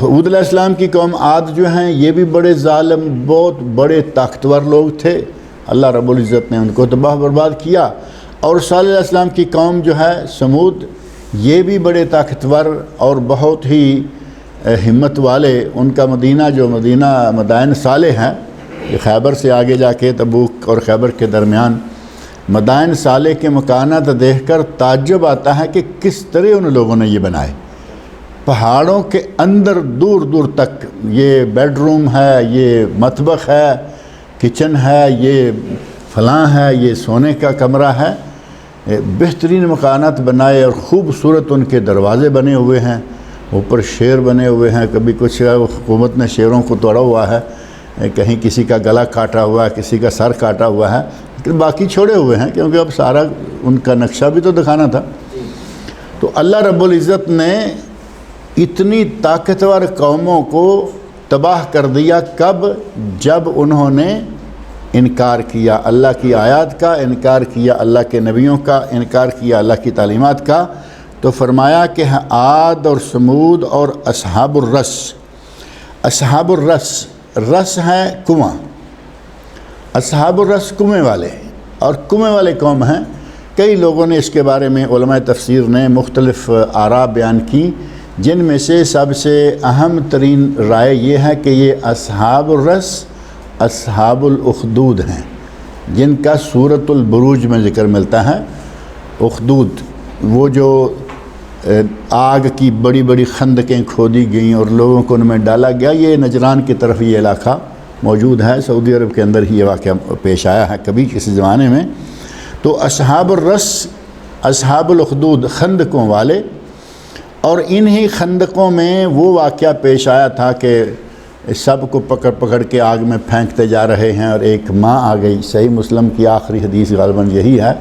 ہود علیہ السلام کی قوم عاد جو ہیں یہ بھی بڑے ظالم، بہت بڑے طاقتور لوگ تھے، اللہ رب العزت نے ان کو تباہ برباد کیا۔ اور صالح علیہ السلام کی قوم جو ہے سمود، یہ بھی بڑے طاقتور اور بہت ہی ہمت والے۔ ان کا مدائن صالح ہیں، یہ خیبر سے آگے جا کے تبوک اور خیبر کے درمیان مدائن صالح کے مکانات دیکھ کر تعجب آتا ہے کہ کس طرح ان لوگوں نے یہ بنائے۔ پہاڑوں کے اندر دور دور تک یہ بیڈ روم ہے، یہ مطبخ ہے، کچن ہے، یہ فلاں ہے، یہ سونے کا کمرہ ہے، بہترین مکانات بنائے، اور خوبصورت ان کے دروازے بنے ہوئے ہیں، اوپر شیر بنے ہوئے ہیں۔ کبھی کچھ حکومت نے شیروں کو توڑا ہوا ہے، کہیں کسی کا گلا کاٹا ہوا ہے، کسی کا سر کاٹا ہوا ہے، لیکن باقی چھوڑے ہوئے ہیں کیونکہ اب سارا ان کا نقشہ بھی تو دکھانا تھا۔ تو اللہ رب العزت نے اتنی طاقتور قوموں کو تباہ کر دیا، کب؟ جب انہوں نے انکار کیا، اللہ کی آیات کا انکار کیا، اللہ کے نبیوں کا انکار کیا، اللہ کی تعلیمات کا۔ تو فرمایا کہ عاد اور سمود اور اصحاب الرس۔ اصحاب الرس، رس ہے کنواں، اصحاب الرس کنویں والے، اور کنویں والے قوم ہیں۔ کئی لوگوں نے اس کے بارے میں علماء تفسیر نے مختلف آراء بیان کی، جن میں سے سب سے اہم ترین رائے یہ ہے کہ یہ اصحاب الرس اصحاب الاخدود ہیں، جن کا سورۃ البروج میں ذکر ملتا ہے۔ اخدود وہ جو آگ کی بڑی بڑی خندقیں کھودی گئیں اور لوگوں کو ان میں ڈالا گیا، یہ نجران کی طرف یہ علاقہ موجود ہے، سعودی عرب کے اندر ہی یہ واقعہ پیش آیا ہے کبھی کسی زمانے میں۔ تو اصحاب الرس اصحاب الاخدود، خندقوں والے، اور انہی خندقوں میں وہ واقعہ پیش آیا تھا کہ سب کو پکڑ پکڑ کے آگ میں پھینکتے جا رہے ہیں، اور ایک ماں آ گئی۔ صحیح مسلم کی آخری حدیث غالباً یہی ہے،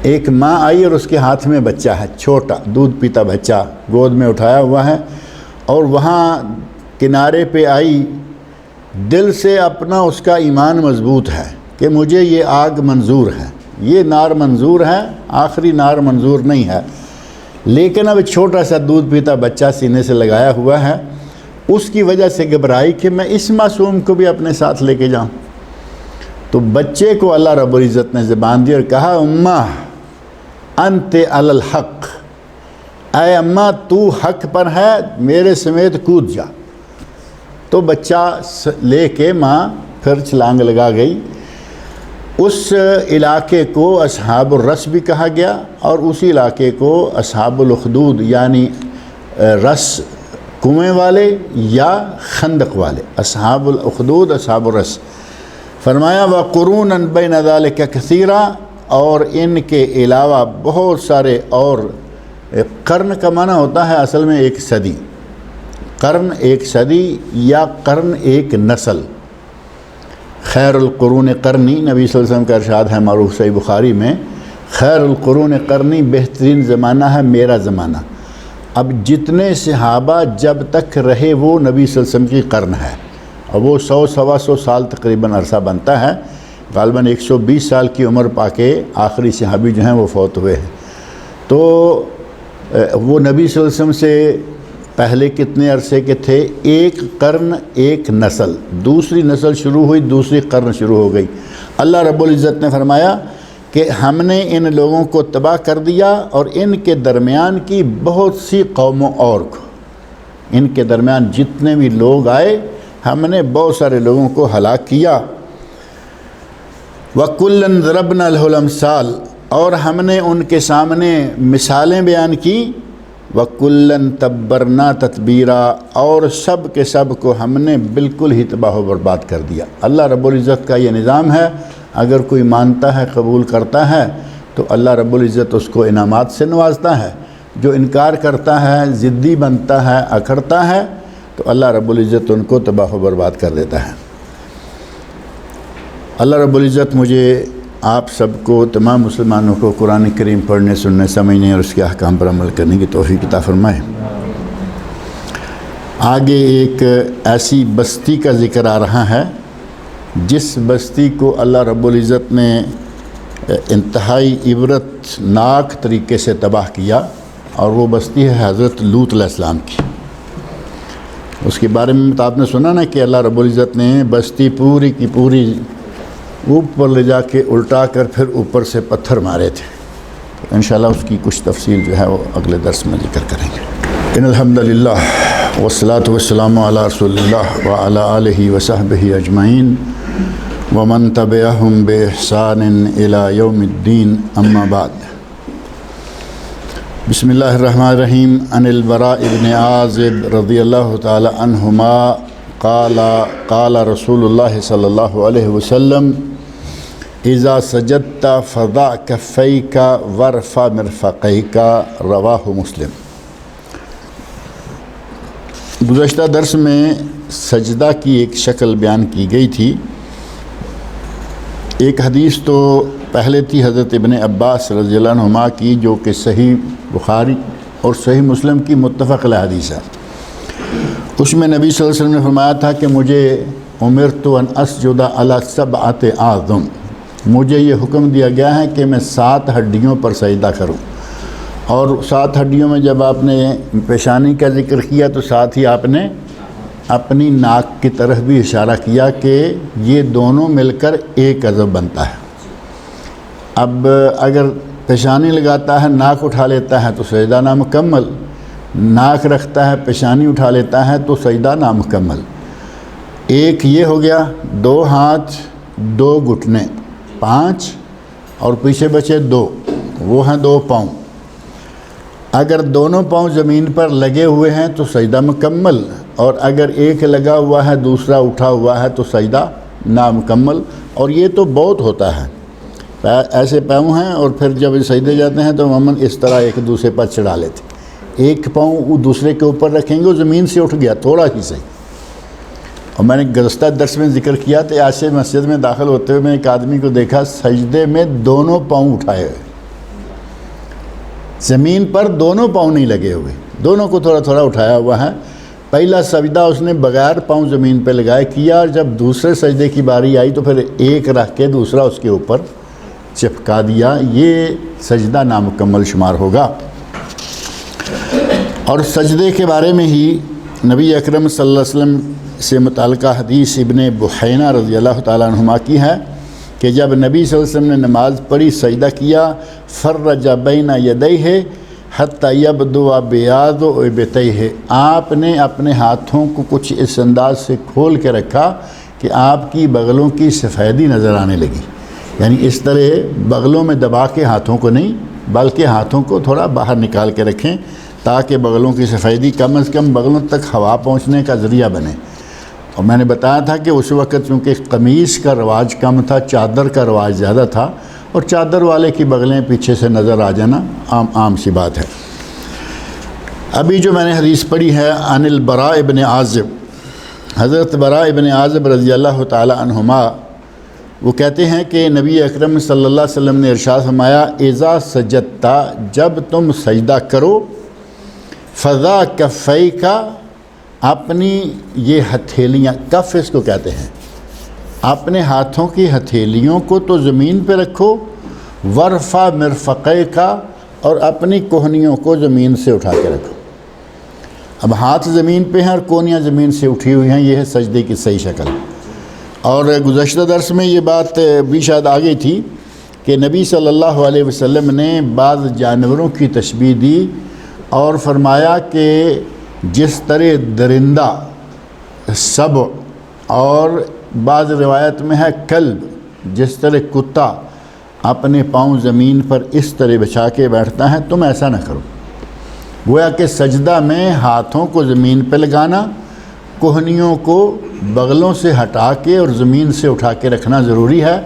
ایک ماں آئی اور اس کے ہاتھ میں بچہ ہے، چھوٹا دودھ پیتا بچہ گود میں اٹھایا ہوا ہے، اور وہاں کنارے پہ آئی، دل سے اپنا اس کا ایمان مضبوط ہے کہ مجھے یہ آگ منظور ہے، یہ نار منظور ہے، آخری نار منظور نہیں ہے، لیکن اب چھوٹا سا دودھ پیتا بچہ سینے سے لگایا ہوا ہے۔ اس کی وجہ سے گھبرائی کہ میں اس معصوم کو بھی اپنے ساتھ لے کے جاؤں۔ تو بچے کو اللہ رب العزت نے زبان دی اور کہا اماں انت علی الحق، اے اماں تو حق پر ہے، میرے سمیت کود جا۔ تو بچہ لے کے ماں پھر چھلانگ لگا گئی۔ اس علاقے کو اصحاب الرس بھی کہا گیا، اور اسی علاقے کو اصحاب الاخدود یعنی رس کنویں والے یا خندق والے، اصحاب الاخدود اصحاب الرس۔ فرمایا وَقُرُونًا بَيْنَ ذَلِكَ كَثِيرًا، اور ان کے علاوہ بہت سارے اور۔ قرن کا معنی ہوتا ہے اصل میں ایک صدی، قرن ایک صدی یا قرن ایک نسل۔ خیر القرون قرنی، نبی صلی اللہ علیہ وسلم کا ارشاد ہے معروف صحیح بخاری میں، خیر القرون قرنی، بہترین زمانہ ہے میرا زمانہ۔ اب جتنے صحابہ جب تک رہے وہ نبی صلی اللہ علیہ وسلم کی قرن ہے، اور وہ 100-125 سال تقریباً عرصہ بنتا ہے۔ غالباً 120 سال کی عمر پا کے آخری صحابی جو ہیں وہ فوت ہوئے ہیں۔ تو وہ نبی صلی اللہ علیہ وسلم سے پہلے کتنے عرصے کے تھے؟ ایک قرن ایک نسل، دوسری نسل شروع ہوئی، دوسری قرن شروع ہو گئی۔ اللہ رب العزت نے فرمایا کہ ہم نے ان لوگوں کو تباہ کر دیا اور ان کے درمیان کی بہت سی قوموں اور کو، ان کے درمیان جتنے بھی لوگ آئے ہم نے بہت سارے لوگوں کو ہلاک کیا۔ وَكُلًّا ضَرَبْنَا لَهُ الْأَمْثَالَ، اور ہم نے ان کے سامنے مثالیں بیان کی۔ وَكُلًّا تَبَّرْنَا تَتْبِيرًا، اور سب کے سب کو ہم نے بالکل ہی تباہ و برباد کر دیا۔ اللہ رب العزت کا یہ نظام ہے، اگر کوئی مانتا ہے، قبول کرتا ہے تو اللہ رب العزت اس کو انعامات سے نوازتا ہے۔ جو انکار کرتا ہے، ضدی بنتا ہے، اکھڑتا ہے، تو اللہ رب العزت ان کو تباہ و برباد کر دیتا ہے۔ اللہ رب العزت مجھے آپ سب کو، تمام مسلمانوں کو قرآن کریم پڑھنے، سننے، سمجھنے اور اس کے احکام پر عمل کرنے کی توفیق عطا فرمائے۔ آگے ایک ایسی بستی کا ذکر آ رہا ہے جس بستی کو اللہ رب العزت نے انتہائی عبرت ناک طریقے سے تباہ کیا، اور وہ بستی ہے حضرت لوط علیہ السلام کی۔ اس کے بارے میں تو آپ نے سنا نا کہ اللہ رب العزت نے بستی پوری کی پوری اوپر لے جا کے الٹا کر پھر اوپر سے پتھر مارے تھے۔ انشاءاللہ اس کی کچھ تفصیل جو ہے وہ اگلے درس میں ذکر کریں گے۔ ان الحمدللہ والصلاة والسلام علی رسول اللہ وعلی آلہ وصحبہ اجمعین ومن تبعہم بإحسان الی یوم الدین، اما بعد۔ بسم اللہ الرحمن الرحیم۔ عن البراء بن عازب رضی اللہ تعالی عنہما قال رسول اللہ صلی اللہ علیہ وسلم اذا سجدت فضع کفیک وارفع مرفقیک، رواہ مسلم۔ گزشتہ درس میں سجدہ کی ایک شکل بیان کی گئی تھی۔ ایک حدیث تو پہلے تھی حضرت ابن عباس رضی اللہ عنہما کی، جو کہ صحیح بخاری اور صحیح مسلم کی متفق علیہ حدیث ہے۔ اس میں نبی صلی اللہ علیہ وسلم نے فرمایا تھا کہ مجھے امرت ان اسجد علی سبعۃ اعظم، مجھے یہ حکم دیا گیا ہے کہ میں 7 ہڈیوں پر سجدہ کروں۔ اور 7 ہڈیوں میں جب آپ نے پیشانی کا ذکر کیا تو ساتھ ہی آپ نے اپنی ناک کی طرف بھی اشارہ کیا کہ یہ دونوں مل کر ایک عضو بنتا ہے۔ اب اگر پیشانی لگاتا ہے، ناک اٹھا لیتا ہے تو سجدہ نامکمل، ناک رکھتا ہے، پیشانی اٹھا لیتا ہے تو سجدہ نامکمل۔ ایک یہ ہو گیا، 2 ہاتھ 2 گھٹنے 5، اور پیچھے بچے 2، وہ ہیں 2 پاؤں۔ اگر دونوں پاؤں زمین پر لگے ہوئے ہیں تو سجدہ مکمل، اور اگر ایک لگا ہوا ہے دوسرا اٹھا ہوا ہے تو سجدہ نامکمل۔ اور یہ تو بہت ہوتا ہے، ایسے پاؤں ہیں اور پھر جب سجدے جاتے ہیں تو عموماً اس طرح ایک دوسرے پر چڑھا لیتے، ایک پاؤں دوسرے کے اوپر رکھیں گے، وہ زمین سے اٹھ گیا تھوڑا ہی صحیح۔ اور میں نے گزشتہ درس میں ذکر کیا تو آج سے مسجد میں داخل ہوتے ہوئے میں ایک آدمی کو دیکھا سجدے میں دونوں پاؤں اٹھائے ہوئے، زمین پر دونوں پاؤں نہیں لگے ہوئے، دونوں کو تھوڑا تھوڑا اٹھایا ہوا ہے۔ پہلا سجدہ اس نے بغیر پاؤں زمین پہ لگائے کیا، اور جب دوسرے سجدے کی باری آئی تو پھر ایک رکھ کے دوسرا اس کے اوپر چپکا دیا، یہ سجدہ نامکمل شمار ہوگا۔ اور سجدے کے بارے میں ہی نبی اکرم صلی اللہ علیہ وسلم سے متعلقہ حدیث ابن بحینہ رضی اللہ تعالیٰ عنہما کی ہے کہ جب نبی صلی اللہ علیہ وسلم نے نماز پڑھی، سجدہ کیا، فرج بین یدیہ حتی یبدو بیاض ابطیہ، آپ نے اپنے ہاتھوں کو کچھ اس انداز سے کھول کے رکھا کہ آپ کی بغلوں کی سفیدی نظر آنے لگی، یعنی اس طرح بغلوں میں دبا کے ہاتھوں کو نہیں بلکہ ہاتھوں کو تھوڑا باہر نکال کے رکھیں تاکہ بغلوں کی سفیدی کم از کم بغلوں تک ہوا پہنچنے کا ذریعہ بنے۔ اور میں نے بتایا تھا کہ اس وقت چونکہ قمیص کا رواج کم تھا، چادر کا رواج زیادہ تھا، اور چادر والے کی بغلیں پیچھے سے نظر آ جانا عام سی بات ہے۔ ابھی جو میں نے حدیث پڑھی ہے عن البراء ابن عازب، حضرت براء ابن عازب رضی اللہ تعالی عنہما وہ کہتے ہیں کہ نبی اکرم صلی اللہ علیہ وسلم نے ارشاد فرمایا اذا سجدتا، جب تم سجدہ کرو، فضع کفیک، اپنی یہ ہتھیلیاں، کف اس کو کہتے ہیں، اپنے ہاتھوں کی ہتھیلیوں کو تو زمین پہ رکھو، ورفع مرفقیک، اور اپنی کوہنیوں کو زمین سے اٹھا کے رکھو۔ اب ہاتھ زمین پہ ہیں اور کونیاں زمین سے اٹھی ہوئی ہیں، یہ ہے سجدے کی صحیح شکل۔ اور گزشتہ درس میں یہ بات بھی شاید آ گئی تھی کہ نبی صلی اللہ علیہ وسلم نے بعض جانوروں کی تشبیہ دی اور فرمایا کہ جس طرح درندہ، سبع، اور بعض روایت میں ہے کلب، جس طرح کتا اپنے پاؤں زمین پر اس طرح بچھا کے بیٹھتا ہے، تم ایسا نہ کرو۔ گویا کہ سجدہ میں ہاتھوں کو زمین پہ لگانا، کوہنیوں کو بغلوں سے ہٹا کے اور زمین سے اٹھا کے رکھنا ضروری ہے۔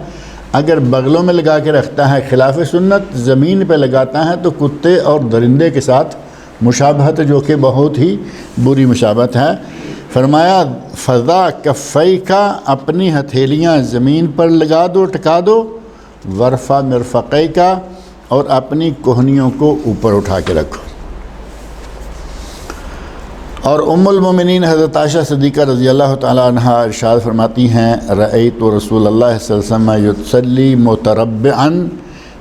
اگر بغلوں میں لگا کے رکھتا ہے خلاف سنت، زمین پہ لگاتا ہے تو کتے اور درندے کے ساتھ مشابہت، جو کہ بہت ہی بری مشابہت ہے۔ فرمایا فضا کفئی کا، اپنی ہتھیلیاں زمین پر لگا دو، ٹکا دو، ورفع مرفقی کا، اور اپنی کوہنیوں کو اوپر اٹھا کے رکھو۔ اور ام المومنین حضرت عائشہ صدیقہ رضی اللہ تعالیٰ عنہ ارشاد فرماتی ہیں رأیت رسول اللہ صلی اللہ علیہ وسلم یصلی متربعا،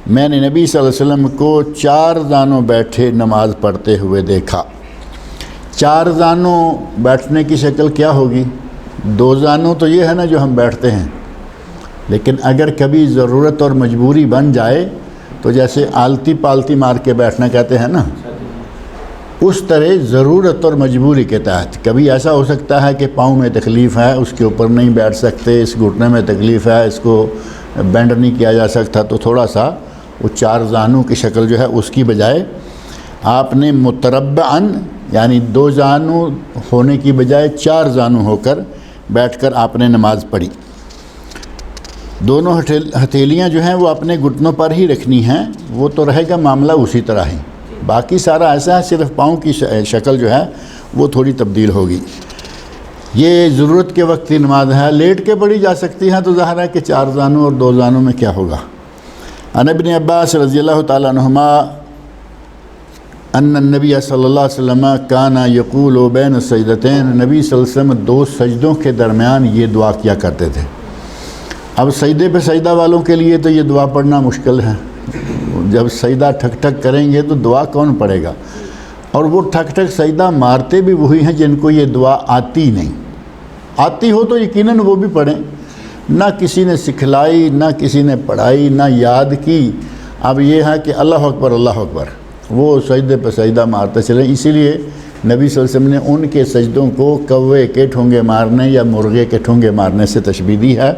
میں نے نبی صلی اللہ علیہ وسلم کو 4 زانوں بیٹھے نماز پڑھتے ہوئے دیکھا۔ 4 زانوں بیٹھنے کی شکل کیا ہوگی؟ 2 زانوں تو یہ ہے نا جو ہم بیٹھتے ہیں، لیکن اگر کبھی ضرورت اور مجبوری بن جائے تو جیسے آلتی پالتی مار کے بیٹھنا کہتے ہیں نا، اس طرح ضرورت اور مجبوری کے تحت کبھی ایسا ہو سکتا ہے کہ پاؤں میں تکلیف ہے، اس کے اوپر نہیں بیٹھ سکتے، اس گھٹنے میں تکلیف ہے، اس کو بینڈ نہیں کیا جا سکتا، تو تھوڑا سا وہ 4 زانوں کی شکل جو ہے اس کی بجائے آپ نے متربعاً، یعنی 2 زانوں ہونے کی بجائے 4 زانوں ہو کر بیٹھ کر آپ نے نماز پڑھی۔ دونوں ہتھیلیاں جو ہیں وہ اپنے گھٹنوں پر ہی رکھنی ہیں، وہ تو رہے گا معاملہ اسی طرح ہی، باقی سارا ایسا ہے، صرف پاؤں کی شکل جو ہے وہ تھوڑی تبدیل ہوگی۔ یہ ضرورت کے وقت کی نماز ہے، لیٹ کے پڑھی جا سکتی ہے، تو ظاہر ہے کہ 4 زانوں اور 2 زانوں میں کیا ہوگا۔ عن ابن عباس رضی اللہ تعالیٰ عنہما ان النبی صلی اللہ علیہ وسلم کان یقول بین السجدتین، نبی صلی اللہ علیہ وسلم 2 سجدوں کے درمیان یہ دعا کیا کرتے تھے۔ اب سجدے پہ سجدہ والوں کے لیے تو یہ دعا پڑھنا مشکل ہے، جب سجدہ ٹھک ٹھک کریں گے تو دعا کون پڑھے گا؟ اور وہ ٹھک ٹھک سجدہ مارتے بھی وہی ہیں جن کو یہ دعا آتی نہیں۔ آتی ہو تو یقیناً وہ بھی پڑھیں، نہ کسی نے سکھلائی، نہ کسی نے پڑھائی، نہ یاد کی۔ اب یہ ہے کہ اللہ اکبر اللہ اکبر، وہ سجدے پہ سجدہ مارتے چلیں۔ اسی لیے نبی صلی اللہ علیہ وسلم نے ان کے سجدوں کو کوے کے ٹھونگے مارنے یا مرغے کے ٹھونگے مارنے سے تشبیہ دی ہے۔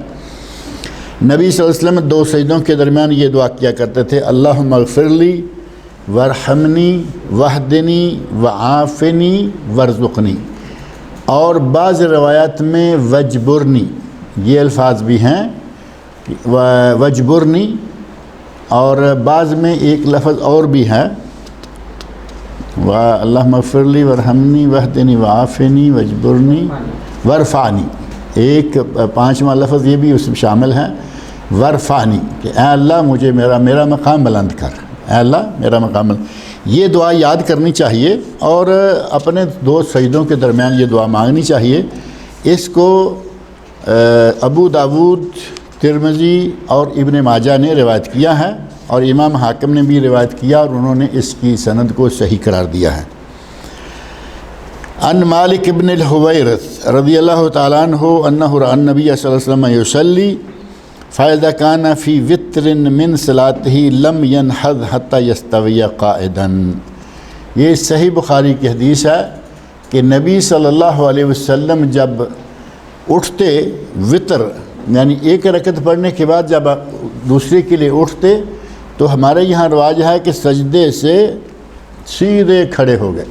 نبی صلی اللہ علیہ وسلم 2 سجدوں کے درمیان یہ دعا کیا کرتے تھے، اللہم اغفر لی ورحمنی وحدنی وعافنی ورزقنی، اور بعض روایات میں وجبرنی، یہ الفاظ بھی ہیں وجبرنی، اور بعض میں ایک لفظ اور بھی ہے اللہم اغفر لی ورحمنی وحدنی وعافنی وجبرنی ورفعنی، ایک 5واں لفظ یہ بھی اس میں شامل ہے، ورفعنی، کہ اے اللہ مجھے میرا مقام بلند کر، اے اللہ میرا مقام بلند۔ یہ دعا یاد کرنی چاہیے اور اپنے 2 سجدوں کے درمیان یہ دعا مانگنی چاہیے۔ اس کو ابو داود، ترمذی اور ابن ماجہ نے روایت کیا ہے، اور امام حاکم نے بھی روایت کیا، اور انہوں نے اس کی سند کو صحیح قرار دیا ہے۔ ان مالک ابن الحویرث رضی اللہ تعالیٰ عنہ انہ رأى النبی صلی اللہ علیہ وسلم یصلی فاذا کان فی وتر من صلاتہ لم ینہض حتی یستوی قائدا۔ یہ صحیح بخاری کی حدیث ہے کہ نبی صلی اللہ علیہ وسلم جب اٹھتے وطر، یعنی 1 رکعت پڑھنے کے بعد جب دوسرے کے لیے اٹھتے، تو ہمارے یہاں رواج ہے کہ سجدے سے سیدھے کھڑے ہو گئے،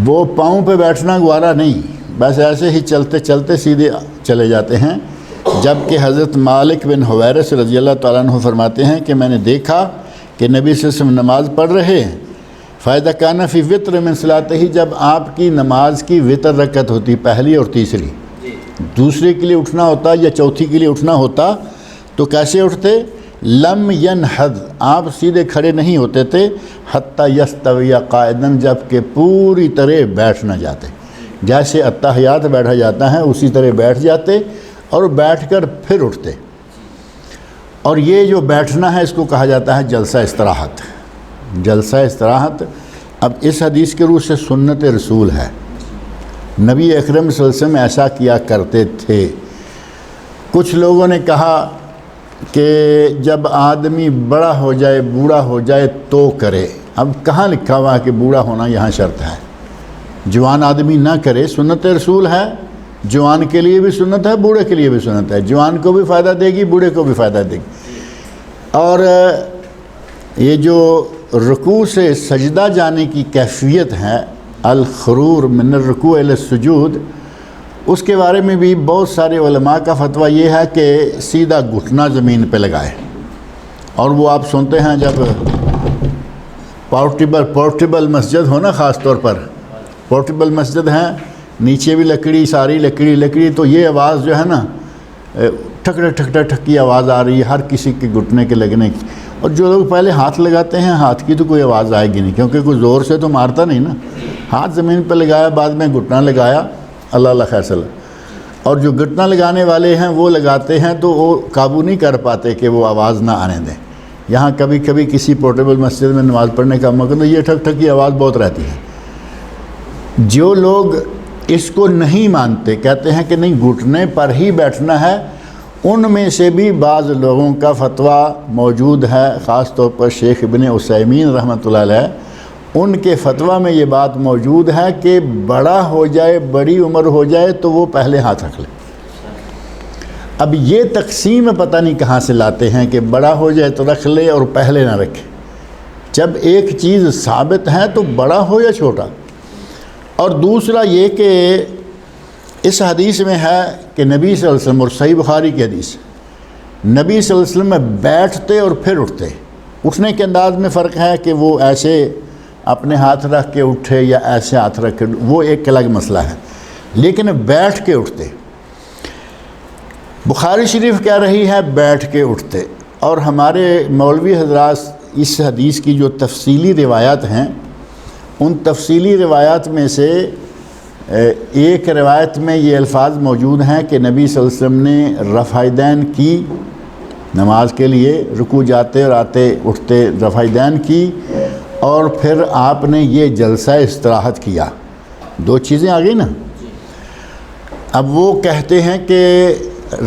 وہ پاؤں پہ بیٹھنا گوارا نہیں، بس ایسے ہی چلتے چلتے سیدھے چلے جاتے ہیں۔ جبکہ حضرت مالک بن حویرث رضی اللہ تعالیٰ عنہ فرماتے ہیں کہ میں نے دیکھا کہ نبی صلی اللہ علیہ وسلم نماز پڑھ رہے ہیں، فائدہ کانا فی وطر من صلاتہ، جب آپ کی نماز کی وطر رکعت ہوتی، پہلی اور تیسری، دوسرے کے لیے اٹھنا ہوتا یا چوتھی کے لیے اٹھنا ہوتا تو کیسے اٹھتے؟ لم ینہض، آپ سیدھے کھڑے نہیں ہوتے تھے، حتی یستوی قائدا، جب کہ پوری طرح بیٹھ نہ جاتے، جیسے اتحیات بیٹھا جاتا ہے اسی طرح بیٹھ جاتے اور بیٹھ کر پھر اٹھتے۔ اور یہ جو بیٹھنا ہے اس کو کہا جاتا ہے جلسہ استراحت. جلسہ استراحت اب اس حدیث کے روح سے سنت رسول ہے. نبی اکرم صلی اللہ علیہ وسلم ایسا کیا کرتے تھے. کچھ لوگوں نے کہا کہ جب آدمی بڑا ہو جائے بوڑھا ہو جائے تو کرے. اب کہاں لکھا ہوا ہے کہ بوڑھا ہونا یہاں شرط ہے؟ جوان آدمی نہ کرے، سنت رسول ہے. جوان کے لیے بھی سنت ہے، بوڑھے کے لیے بھی سنت ہے. جوان کو بھی فائدہ دے گی، بوڑھے کو بھی فائدہ دے گی. اور یہ جو رکوع سے سجدہ جانے کی کیفیت ہے، الخرور من الرکوع الی السجود، اس کے بارے میں بھی بہت سارے علماء کا فتویٰ یہ ہے کہ سیدھا گھٹنا زمین پہ لگائے. اور وہ آپ سنتے ہیں جب پورٹیبل مسجد ہو نا، خاص طور پر پورٹیبل مسجد ہیں، نیچے بھی لکڑی، ساری لکڑی، تو یہ آواز جو ہے نا ٹھک کی آواز آ رہی ہے ہر کسی کے گھٹنے کے لگنے کی. اور جو لوگ پہلے ہاتھ لگاتے ہیں، ہاتھ کی تو کوئی آواز آئے گی نہیں، کیونکہ کوئی زور سے تو مارتا نہیں نا. ہاتھ زمین پہ لگایا، بعد میں گھٹنا لگایا، اللہ خیر صلی. اور جو گھٹنا لگانے والے ہیں وہ لگاتے ہیں تو وہ قابو نہیں کر پاتے کہ وہ آواز نہ آنے دیں. یہاں کبھی کبھی کسی پورٹیبل مسجد میں نماز پڑھنے کا موقع تو یہ ٹھک کی آواز بہت رہتی ہے. جو لوگ اس کو نہیں مانتے، کہتے ہیں کہ نہیں گھٹنے پر ہی بیٹھنا ہے، ان میں سے بھی بعض لوگوں کا فتویٰ موجود ہے، خاص طور پر شیخ ابن عثیمین رحمۃ اللہ علیہ. ان کے فتویٰ میں یہ بات موجود ہے کہ بڑا ہو جائے، بڑی عمر ہو جائے تو وہ پہلے ہاتھ رکھ لے. اب یہ تقسیم پتہ نہیں کہاں سے لاتے ہیں کہ بڑا ہو جائے تو رکھ لے اور پہلے نہ رکھے. جب ایک چیز ثابت ہے تو بڑا ہو یا چھوٹا. اور دوسرا یہ کہ اس حدیث میں ہے کہ نبی صلی اللہ علیہ وسلم، اور صحیح بخاری کی حدیث، نبی صلی اللہ علیہ وسلم میں بیٹھتے اور پھر اٹھتے. اٹھنے کے انداز میں فرق ہے کہ وہ ایسے اپنے ہاتھ رکھ کے اٹھے یا ایسے ہاتھ رکھ کے، وہ ایک الگ مسئلہ ہے، لیکن بیٹھ کے اٹھتے. بخاری شریف کہہ رہی ہے بیٹھ کے اٹھتے. اور ہمارے مولوی حضرات اس حدیث کی جو تفصیلی روایات ہیں، ان تفصیلی روایات میں سے ایک روایت میں یہ الفاظ موجود ہیں کہ نبی صلی اللہ علیہ وسلم نے رفع دین کی، نماز کے لیے رکوع جاتے اور آتے اٹھتے رفع دین کی، اور پھر آپ نے یہ جلسہ استراحت کیا. دو چیزیں آ گئی نا. اب وہ کہتے ہیں کہ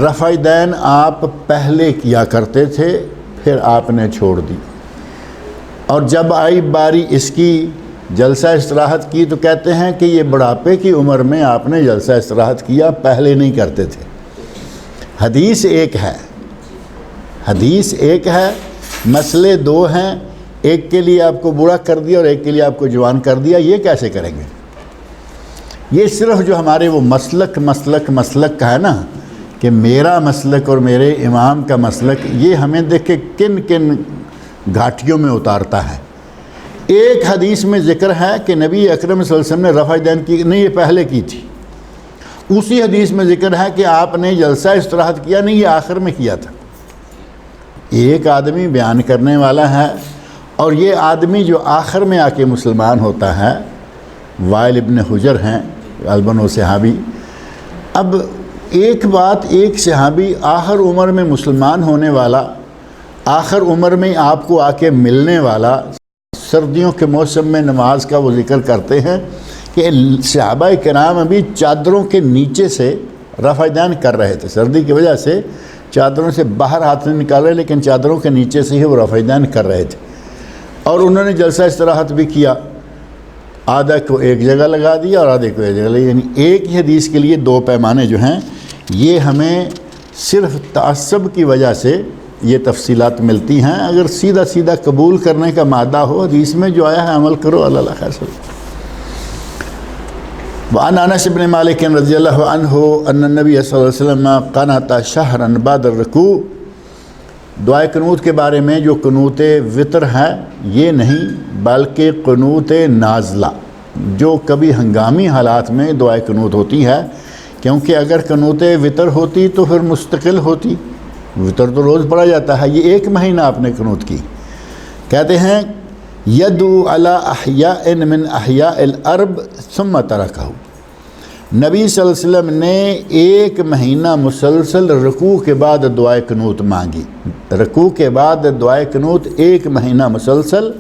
رفع دین آپ پہلے کیا کرتے تھے، پھر آپ نے چھوڑ دی. اور جب آئی باری اس کی جلسہ استراحت کی تو کہتے ہیں کہ یہ بڑھاپے کی عمر میں آپ نے جلسہ استراحت کیا، پہلے نہیں کرتے تھے. حدیث ایک ہے، مسئلے دو ہیں. ایک کے لیے آپ کو بوڑھا کر دیا اور ایک کے لیے آپ کو جوان کر دیا. یہ کیسے کریں گے؟ یہ صرف جو ہمارے وہ مسلک کا ہے نا، کہ میرا مسلک اور میرے امام کا مسلک، یہ ہمیں دیکھ کے کن گھاٹیوں میں اتارتا ہے. ایک حدیث میں ذکر ہے کہ نبی اکرم صلی اللہ علیہ وسلم نے رفع دین کی، نہیں یہ پہلے کی تھی. اسی حدیث میں ذکر ہے کہ آپ نے جلسہ استراحت کیا، نہیں یہ آخر میں کیا تھا. ایک آدمی بیان کرنے والا ہے، اور یہ آدمی جو آخر میں آ کے مسلمان ہوتا ہے، وائل ابن حجر ہیں البنو صحابی. اب ایک بات، ایک صحابی آخر عمر میں مسلمان ہونے والا، آخر عمر میں آپ کو آ کے ملنے والا، سردیوں کے موسم میں نماز کا وہ ذکر کرتے ہیں کہ صحابہ کرام ابھی چادروں کے نیچے سے رفع دین کر رہے تھے. سردی کی وجہ سے چادروں سے باہر ہاتھ نہیں نکال رہے، لیکن چادروں کے نیچے سے ہی وہ رفع دین کر رہے تھے. اور انہوں نے جلسہ استراحت بھی کیا. آدھا کو ایک جگہ لگا دیا اور آدھے کو ایک جگہ لگا. یعنی ایک ہی حدیث کے لیے دو پیمانے جو ہیں، یہ ہمیں صرف تعصب کی وجہ سے یہ تفصیلات ملتی ہیں. اگر سیدھا قبول کرنے کا مادہ ہو، حدیث میں جو آیا ہے عمل کرو. اللہ خیر صلی اللہ. وعن انس بن مالک رضی اللہ عنہ ان النبی صلی اللہ علیہ وسلم قنت شہرا بعد الرکوع. دعائے قنوت کے بارے میں جو قنوت وطر ہے یہ نہیں، بلکہ قنوت نازلہ، جو کبھی ہنگامی حالات میں دعائے قنوت ہوتی ہے. کیونکہ اگر قنوت وطر ہوتی تو پھر مستقل ہوتی. وطر تو روز پڑھا جاتا ہے، یہ ایک مہینہ آپ نے قنوت کی. کہتے ہیں یدعو علی احیاء من احیاء الارض ثم ترکہ، نبی صلی اللہ علیہ وسلم نے 1 مہینہ مسلسل رکوع کے بعد دعائے قنوت مانگی، رکوع کے بعد دعائے قنوت 1 مہینہ مسلسل،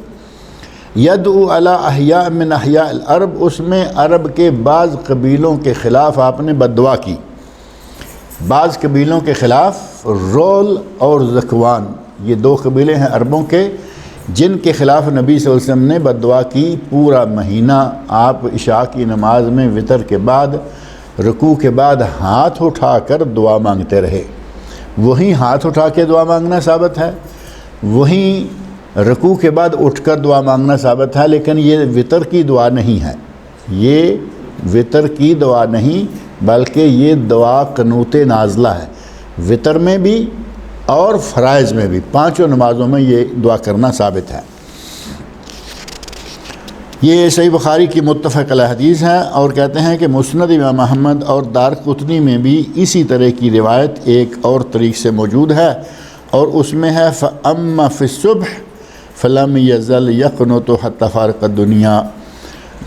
یدعو علی احیاء من احیاء العرب، اس میں عرب کے بعض قبیلوں کے خلاف آپ نے بد دعا کی، بعض قبیلوں کے خلاف رول اور ذکوان، یہ 2 قبیلے ہیں عربوں کے جن کے خلاف نبی صلی اللہ علیہ وسلم نے بد دعا کی۔ پورا مہینہ آپ عشاء کی نماز میں وطر کے بعد رکوع کے بعد ہاتھ اٹھا کر دعا مانگتے رہے۔ وہی ہاتھ اٹھا کے دعا مانگنا ثابت ہے، وہیں رکوع کے بعد اٹھ کر دعا مانگنا ثابت ہے، لیکن یہ وطر کی دعا نہیں ہے، یہ وطر کی دعا نہیں بلکہ یہ دعا قنوت نازلہ ہے۔ وطر میں بھی اور فرائض میں بھی، 5 نمازوں میں یہ دعا کرنا ثابت ہے۔ یہ صحیح بخاری کی متفق علیہ حدیث ہے، اور کہتے ہیں کہ مسند امام احمد اور دارقطنی میں بھی اسی طرح کی روایت ایک اور طریق سے موجود ہے، اور اس میں ہے فَأَمَّا فِي الصُّبْحِ فَلَمْ يَزَلْ يَقْنُتُ حَتَّى فَارَقَ الدُّنْيَا،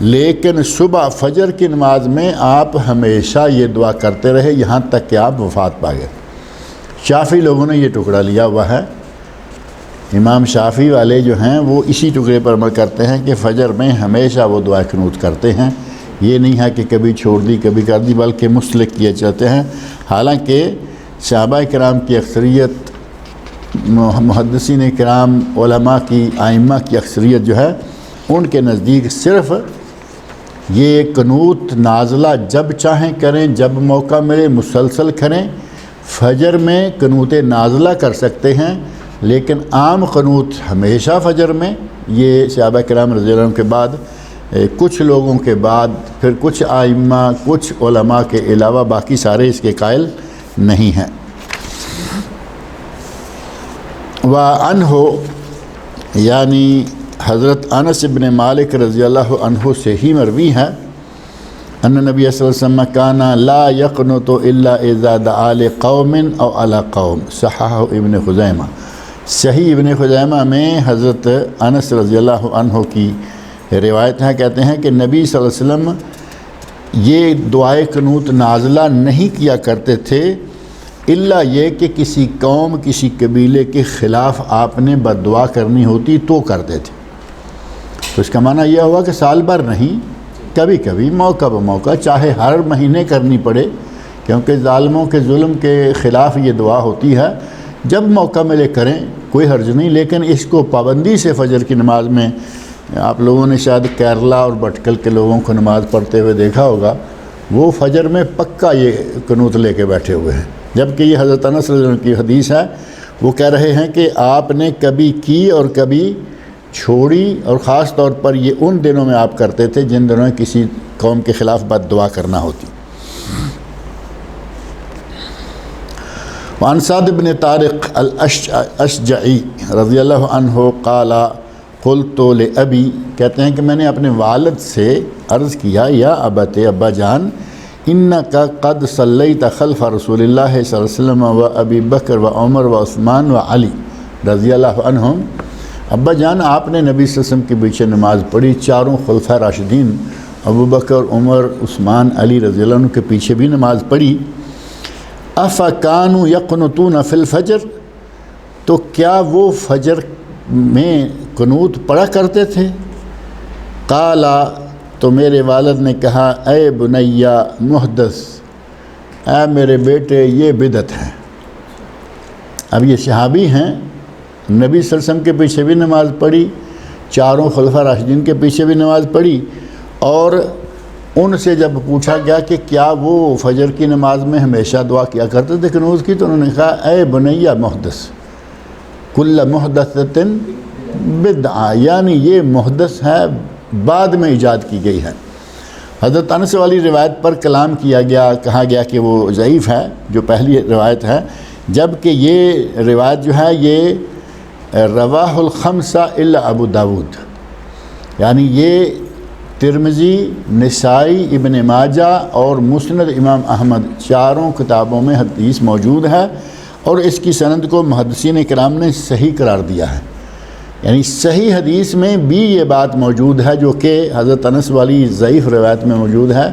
لیکن صبح فجر کی نماز میں آپ ہمیشہ یہ دعا کرتے رہے یہاں تک کہ آپ وفات پا گئے۔ شافعی لوگوں نے یہ ٹکڑا لیا ہوا ہے، امام شافعی والے جو ہیں وہ اسی ٹکڑے پر عمل کرتے ہیں کہ فجر میں ہمیشہ وہ دعا قنوت کرتے ہیں، یہ نہیں ہے کہ کبھی چھوڑ دی کبھی کر دی، بلکہ مسلک کیے چلتے ہیں۔ حالانکہ صحابہ کرام کی اکثریت، محدثین کرام، علماء کی، ائمہ کی اکثریت جو ہے ان کے نزدیک صرف یہ قنوت نازلہ جب چاہیں کریں، جب موقع ملے مسلسل کریں۔ فجر میں قنوت نازلہ کر سکتے ہیں، لیکن عام قنوت ہمیشہ فجر میں، یہ صحابہ کرام رضی اللہ عنہ کے بعد کچھ لوگوں کے بعد پھر کچھ ائمہ، کچھ علماء کے علاوہ باقی سارے اس کے قائل نہیں ہیں۔ وعنہ، یعنی حضرت انس بن مالک رضی اللہ عنہ سے ہی مروی ہے، ان نبی صلی اللہ علیہ وسلم کان لا یقنط الا اذا دعا لقوم او علی قوم، صححہ ابن خزیمہ۔ صحیح ابن خزیمہ میں حضرت انس رضی اللہ عنہ کی روایت ہے، کہتے ہیں کہ نبی صلی اللہ علیہ وسلم یہ دعائے قنوت نازلہ نہیں کیا کرتے تھے الا یہ کہ کسی قوم، کسی قبیلے کے خلاف آپ نے بد دعا کرنی ہوتی تو کرتے تھے۔ تو اس کا معنی یہ ہوا کہ سال بھر نہیں، کبھی کبھی موقع بموقع، چاہے ہر مہینے کرنی پڑے، کیونکہ ظالموں کے ظلم کے خلاف یہ دعا ہوتی ہے، جب موقع ملے کریں، کوئی حرج نہیں۔ لیکن اس کو پابندی سے فجر کی نماز میں، آپ لوگوں نے شاید کیرلا اور بٹکل کے لوگوں کو نماز پڑھتے ہوئے دیکھا ہوگا، وہ فجر میں پکا یہ قنوت لے کے بیٹھے ہوئے ہیں، جبکہ یہ حضرت انس رضی اللہ عنہ کی حدیث ہے۔ وہ کہہ رہے ہیں کہ آپ نے کبھی کی اور کبھی چھوڑی، اور خاص طور پر یہ ان دنوں میں آپ کرتے تھے جن دنوں میں کسی قوم کے خلاف بد دعا کرنا ہوتی۔ وعن سعد بن طارق الاشجعی رضی اللہ عنہ قال قلت لأبی، کہتے ہیں کہ میں نے اپنے والد سے عرض کیا، یا ابت، ابا جان، انکا قد صلیت خلف رسول اللہ صلی اللہ علیہ وسلم و ابی بکر و عمر و عثمان و علی رضی اللہ عنہم، ابا جان آپ نے نبی صلی اللہ علیہ وسلم کے پیچھے نماز پڑھی، چاروں خلفۂ راشدین ابو بکر، عمر، عثمان، علی رضی اللہ عنہ کے پیچھے بھی نماز پڑھی۔ افکانوا یقنطون فی الفجر، تو کیا وہ فجر میں قنوت پڑھا کرتے تھے؟ قال، تو میرے والد نے کہا، اے بنیا محدث، اے میرے بیٹے یہ بدعت ہے۔ اب یہ صحابی ہیں، نبی صلی اللہ علیہ وسلم کے پیچھے بھی نماز پڑھی، چاروں خلفۂ راشدین کے پیچھے بھی نماز پڑھی، اور ان سے جب پوچھا گیا کہ کیا وہ فجر کی نماز میں ہمیشہ دعا کیا کرتے تھے قنوت کی، تو انہوں نے کہا، اے بنیا محدث، کل محدثۃ بدعہ، یعنی یہ محدث ہے، بعد میں ایجاد کی گئی ہے۔ حضرت انس والی روایت پر کلام کیا گیا، کہا گیا کہ وہ ضعیف ہے، جو پہلی روایت ہے، جبکہ یہ روایت جو ہے یہ رواہ الخمسہ الا ابو داود، یعنی یہ ترمذی، نسائی، ابن ماجہ اور مسند امام احمد چاروں کتابوں میں حدیث موجود ہے، اور اس کی سند کو محدثین کرام نے صحیح قرار دیا ہے۔ یعنی صحیح حدیث میں بھی یہ بات موجود ہے جو کہ حضرت انس والی ضعیف روایت میں موجود ہے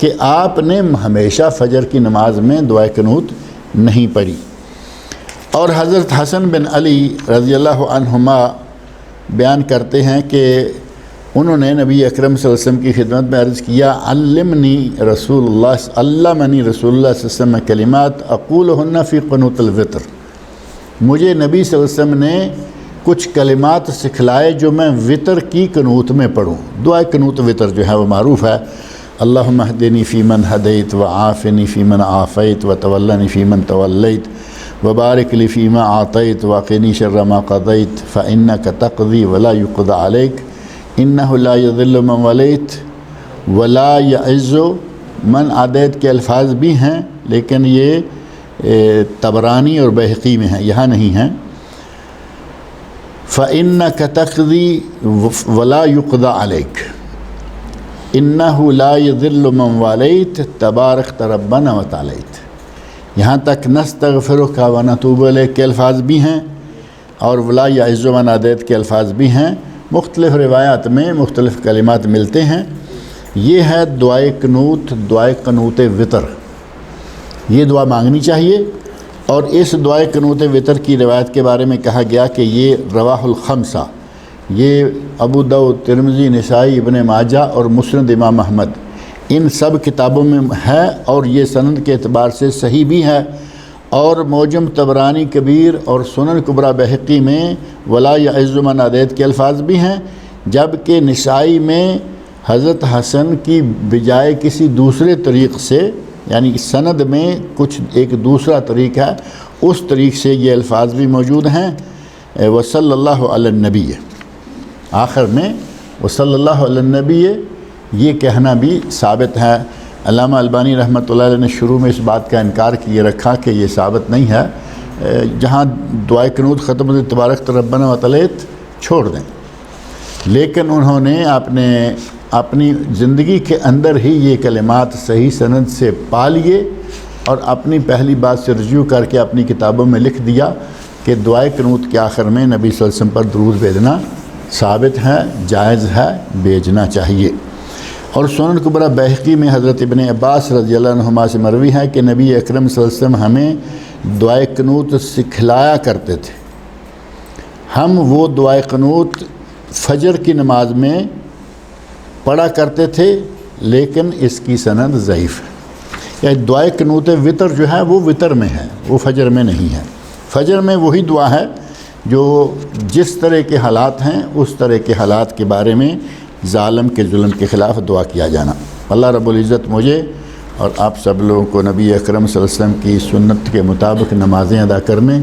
کہ آپ نے ہمیشہ فجر کی نماز میں دعائے قنوت نہیں پڑھی۔ اور حضرت حسن بن علی رضی اللہ عنہما بیان کرتے ہیں کہ انہوں نے نبی اکرم صلی اللہ علیہ وسلم کی خدمت میں عرض کیا، علمنی رسول اللہ علمنی رسول اللہ صلی اللہ علیہ وسلم کلمات اقولہن فی قنوت الوتر، مجھے نبی صلی اللہ علیہ وسلم نے کچھ کلمات سکھلائے جو میں وطر کی قنوت میں پڑھوں۔ دعائے قنوت وطر جو ہے وہ معروف ہے، اللہم اہدنی فی من ہدیت وعافنی فی من عافیت وتولنی فی من تولیت وبارک لی فیما اعطیت وقنی شر ما قضیت فانک تقضی ولا یقضى علیک انہ لا یذل من ولیت ولا یعز من عادیت کے الفاظ بھی ہیں، لیکن یہ طبرانی اور بہقی میں ہیں، یہاں نہیں ہیں۔ فَإِنَّكَ تَقْضِي وَلَا يُقْضَى عَلَيْكَ إِنَّهُ لَا يَذِلُّ مَنْ وَالَيْتَ تَبَارَكْتَ رَبَّنَا وَتَعَالَيْتَ، یہاں تک نَسْتَغْفِرُكَ وَنَتُوبُ إِلَيْكَ کے الفاظ بھی ہیں اور وَلَا يَعِزُّ مَنْ عَادَيْتَ کے الفاظ بھی ہیں۔ مختلف روایات میں مختلف کلمات ملتے ہیں۔ یہ ہے دعائے قنوت، دعائے قنوت وطر، یہ دعا مانگنی چاہیے۔ اور اس دعائے قنوت وطر کی روایت کے بارے میں کہا گیا کہ یہ رواہ الخمسہ، یہ ابو داؤد، ترمذی، نسائی، ابن ماجہ اور مسند امام احمد، ان سب کتابوں میں ہے اور یہ سند کے اعتبار سے صحیح بھی ہے۔ اور معجم طبرانی کبیر اور سنن کبریٰ بہقی میں ولا یعز من عادیت کے الفاظ بھی ہیں، جبکہ نسائی میں حضرت حسن کی بجائے کسی دوسرے طریق سے، یعنی سند میں کچھ ایک دوسرا طریق ہے، اس طریق سے یہ الفاظ بھی موجود ہیں۔ وصلی اللہ علی النبی، آخر میں وصلی اللہ علی النبی یہ کہنا بھی ثابت ہے۔ علامہ البانی رحمۃ اللہ علیہ نے شروع میں اس بات کا انکار کیے رکھا کہ یہ ثابت نہیں ہے، جہاں دعائے قنوت ختم ہوتی تبارک ربنا وتعالیت چھوڑ دیں، لیکن انہوں نے اپنی زندگی کے اندر ہی یہ کلمات صحیح سند سے پا لیے اور اپنی پہلی بات سے رجوع کر کے اپنی کتابوں میں لکھ دیا کہ دعائے قنوت کے آخر میں نبی صلی اللہ علیہ وسلم پر درود بھیجنا ثابت ہے، جائز ہے، بھیجنا چاہیے۔ اور سنن کبریٰ بہقی میں حضرت ابن عباس رضی اللہ عنہما سے مروی ہے کہ نبی اکرم صلی اللہ علیہ وسلم ہمیں دعائے قنوت سکھلایا کرتے تھے، ہم وہ دعائے قنوت فجر کی نماز میں پڑھا کرتے تھے، لیکن اس کی سند ضعیف ہے۔ یعنی دعائے قنوت وطر جو ہے وہ وطر میں ہے، وہ فجر میں نہیں ہے۔ فجر میں وہی دعا ہے جو جس طرح کے حالات ہیں اس طرح کے حالات کے بارے میں ظالم کے ظلم کے خلاف دعا کیا جانا۔ اللہ رب العزت مجھے اور آپ سب لوگوں کو نبی اکرم صلی اللہ علیہ وسلم کی سنت کے مطابق نمازیں ادا کرنے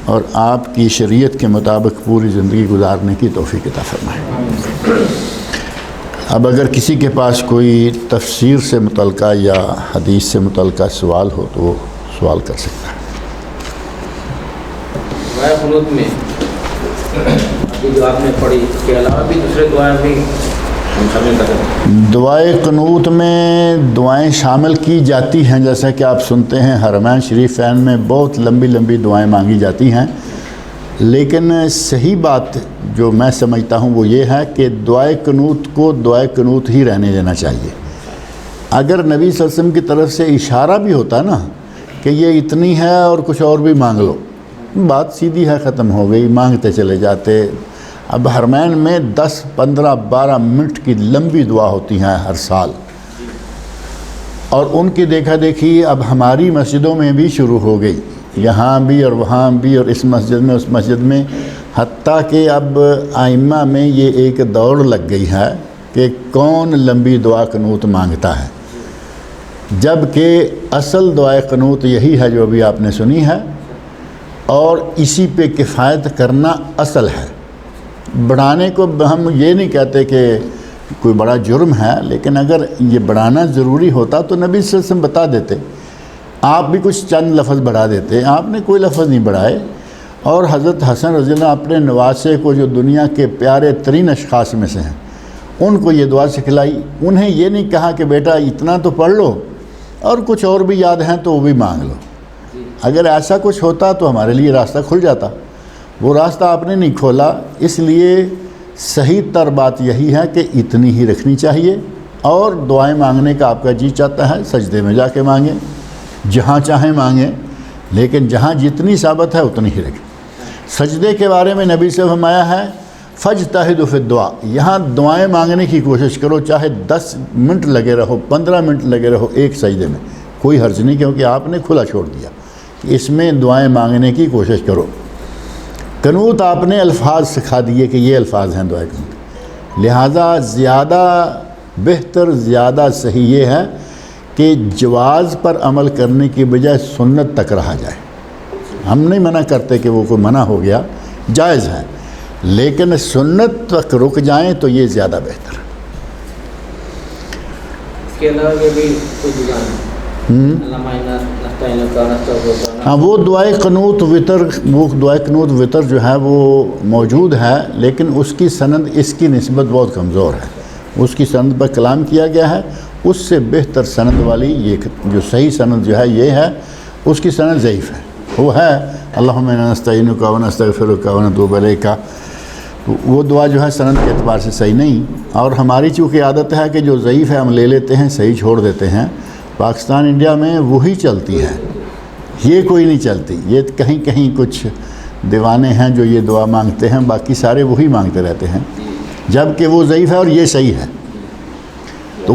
اور آپ کی شریعت کے مطابق پوری زندگی گزارنے کی توفیق عطا فرمائے۔ اب اگر کسی کے پاس کوئی تفسیر سے متعلقہ یا حدیث سے متعلقہ سوال ہو تو وہ سوال کر سکتا ہے۔ دعائے قنوت میں ابھی جو آپ نے پڑھی اس کے علاوہ بھی دوسرے دعائیں بھی ہم شامل کر سکتے ہیں؟ دعائے قنوت میں دعائیں شامل کی جاتی ہیں، جیسا کہ آپ سنتے ہیں حرمین شریفین میں بہت لمبی لمبی دعائیں مانگی جاتی ہیں، لیکن صحیح بات جو میں سمجھتا ہوں وہ یہ ہے کہ دعائے قنوت کو دعائے قنوت ہی رہنے دینا چاہیے۔ اگر نبی صلی اللہ علیہ وسلم کی طرف سے اشارہ بھی ہوتا نا کہ یہ اتنی ہے اور کچھ اور بھی مانگ لو، بات سیدھی ہے، ختم ہو گئی، مانگتے چلے جاتے۔ اب حرمین میں 10 15 12 منٹ کی لمبی دعا ہوتی ہیں ہر سال، اور ان کی دیکھا دیکھی اب ہماری مسجدوں میں بھی شروع ہو گئی، یہاں بھی اور وہاں بھی اور اس مسجد میں اس مسجد میں، حتیٰ کہ اب ائمہ میں یہ ایک دوڑ لگ گئی ہے کہ کون لمبی دعا قنوت مانگتا ہے، جبکہ اصل دعائے قنوت یہی ہے جو ابھی آپ نے سنی ہے، اور اسی پہ کفایت کرنا اصل ہے۔ بڑھانے کو ہم یہ نہیں کہتے کہ کوئی بڑا جرم ہے، لیکن اگر یہ بڑھانا ضروری ہوتا تو نبی صلی اللہ علیہ وسلم بتا دیتے، آپ بھی کچھ چند لفظ بڑھا دیتے، آپ نے کوئی لفظ نہیں بڑھائے۔ اور حضرت حسن رضی اللہ اپنے نواسے کو جو دنیا کے پیارے ترین اشخاص میں سے ہیں ان کو یہ دعا سکھلائی، انہیں یہ نہیں کہا کہ بیٹا اتنا تو پڑھ لو اور کچھ اور بھی یاد ہیں تو وہ بھی مانگ لو۔ اگر ایسا کچھ ہوتا تو ہمارے لیے راستہ کھل جاتا، وہ راستہ آپ نے نہیں کھولا، اس لیے صحیح تر بات یہی ہے کہ اتنی ہی رکھنی چاہیے، اور دعائیں مانگنے کا آپ کا جی چاہتا ہے سجدے میں جا کے مانگیں، جہاں چاہیں مانگیں، لیکن جہاں جتنی ثابت ہے اتنی ہی رکھیں۔ سجدے کے بارے میں نبی سے فرمایا ہے فاجتہدوا فی الدعاء، یہاں دعائیں مانگنے کی کوشش کرو، چاہے 10 منٹ لگے رہو، 15 منٹ لگے رہو ایک سجدے میں، کوئی حرج نہیں، کیونکہ آپ نے کھلا چھوڑ دیا کہ اس میں دعائیں مانگنے کی کوشش کرو۔ قنوت آپ نے الفاظ سکھا دیے کہ یہ الفاظ ہیں دعائیں قنوت، لہٰذا زیادہ بہتر، زیادہ صحیح یہ ہے کہ جواز پر عمل کرنے کی بجائے سنت تک رہا جائے۔ ہم نہیں منع کرتے کہ وہ کوئی منع ہو گیا، جائز ہے، لیکن سنت تک رک جائیں تو یہ زیادہ بہتر ہے۔ اس کے علاوہ یہ بھی کوئی دعا ہاں وہ دعائے قنوت وطر، وہ دعائے قنوت وطر جو ہے وہ موجود ہے، لیکن اس کی سند اس کی نسبت بہت کمزور ہے، اس کی سند پر کلام کیا گیا ہے، اس سے بہتر سند والی یہ جو صحیح سند جو ہے یہ ہے، اس کی سند ضعیف ہے، وہ ہے اللہم انا نستعینک و نستغفرک و نتوب الیک، وہ دعا جو ہے سند کے اعتبار سے صحیح نہیں، اور ہماری چونکہ عادت ہے کہ جو ضعیف ہے ہم لے لیتے ہیں، صحیح چھوڑ دیتے ہیں۔ پاکستان انڈیا میں وہی چلتی ہے، یہ کوئی نہیں چلتی، یہ کہیں کہیں کچھ دیوانے ہیں جو یہ دعا مانگتے ہیں، باقی سارے وہی مانگتے رہتے ہیں، جبکہ وہ ضعیف ہے اور یہ صحیح ہے۔ تو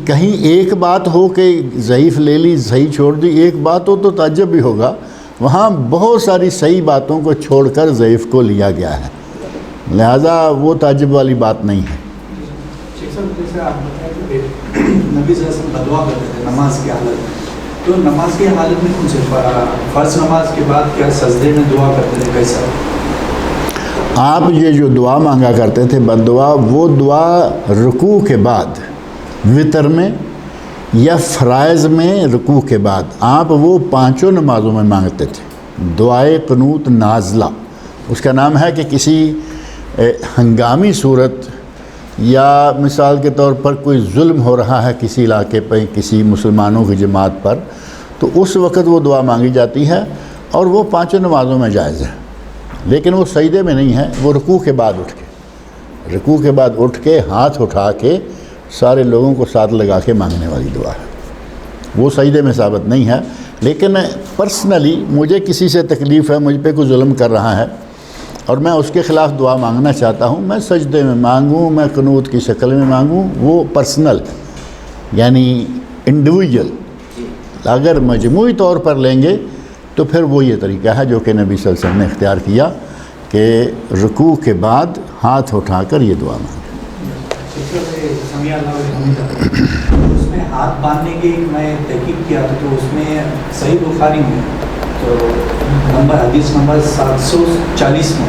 کہیں ایک بات ہو کہ ضعیف لے لی، صحیح چھوڑ دی، ایک بات ہو تو تعجب بھی ہوگا، وہاں بہت ساری صحیح باتوں کو چھوڑ کر ضعیف کو لیا گیا ہے، لہٰذا وہ تعجب والی بات نہیں ہے۔ جیسے آپ بتائیں کہ نبی صلی اللہ علیہ وسلم بدعا کرتے تھے نماز کی حالت، تو نماز کی حالت میں کون سے فرض نماز کے بعد کیا سجدے میں دعا کرتے تھے، کیسا؟ آپ یہ جو دعا مانگا کرتے تھے بد دعا، وہ دعا رکوع کے بعد وطر میں یا فرائض میں رکوع کے بعد آپ وہ 5 نمازوں میں مانگتے تھے۔ دعائے قنوت نازلہ اس کا نام ہے کہ کسی ہنگامی صورت یا مثال کے طور پر کوئی ظلم ہو رہا ہے کسی علاقے پہ، کسی مسلمانوں کی جماعت پر، تو اس وقت وہ دعا مانگی جاتی ہے، اور وہ 5 نمازوں میں جائز ہے، لیکن وہ سجدے میں نہیں ہے، وہ رکوع کے بعد رکوع کے بعد اٹھ کے ہاتھ اٹھا کے سارے لوگوں کو ساتھ لگا کے مانگنے والی دعا ہے، وہ سجدے میں ثابت نہیں ہے۔ لیکن پرسنلی مجھے کسی سے تکلیف ہے، مجھ پہ کوئی ظلم کر رہا ہے اور میں اس کے خلاف دعا مانگنا چاہتا ہوں، میں سجدے میں مانگوں، میں قنوت کی شکل میں مانگوں، وہ پرسنل یعنی انڈیویجول۔ اگر مجموعی طور پر لیں گے تو پھر وہ یہ طریقہ ہے جو کہ نبی صلی اللہ علیہ وسلم نے اختیار کیا کہ رکوع کے بعد ہاتھ اٹھا کر یہ دعا مانگیں۔ اس میں ہاتھ باندھنے کی میں تحقیق کیا تھا، تو اس میں صحیح بخاری میں تو حدیث نمبر 740 میں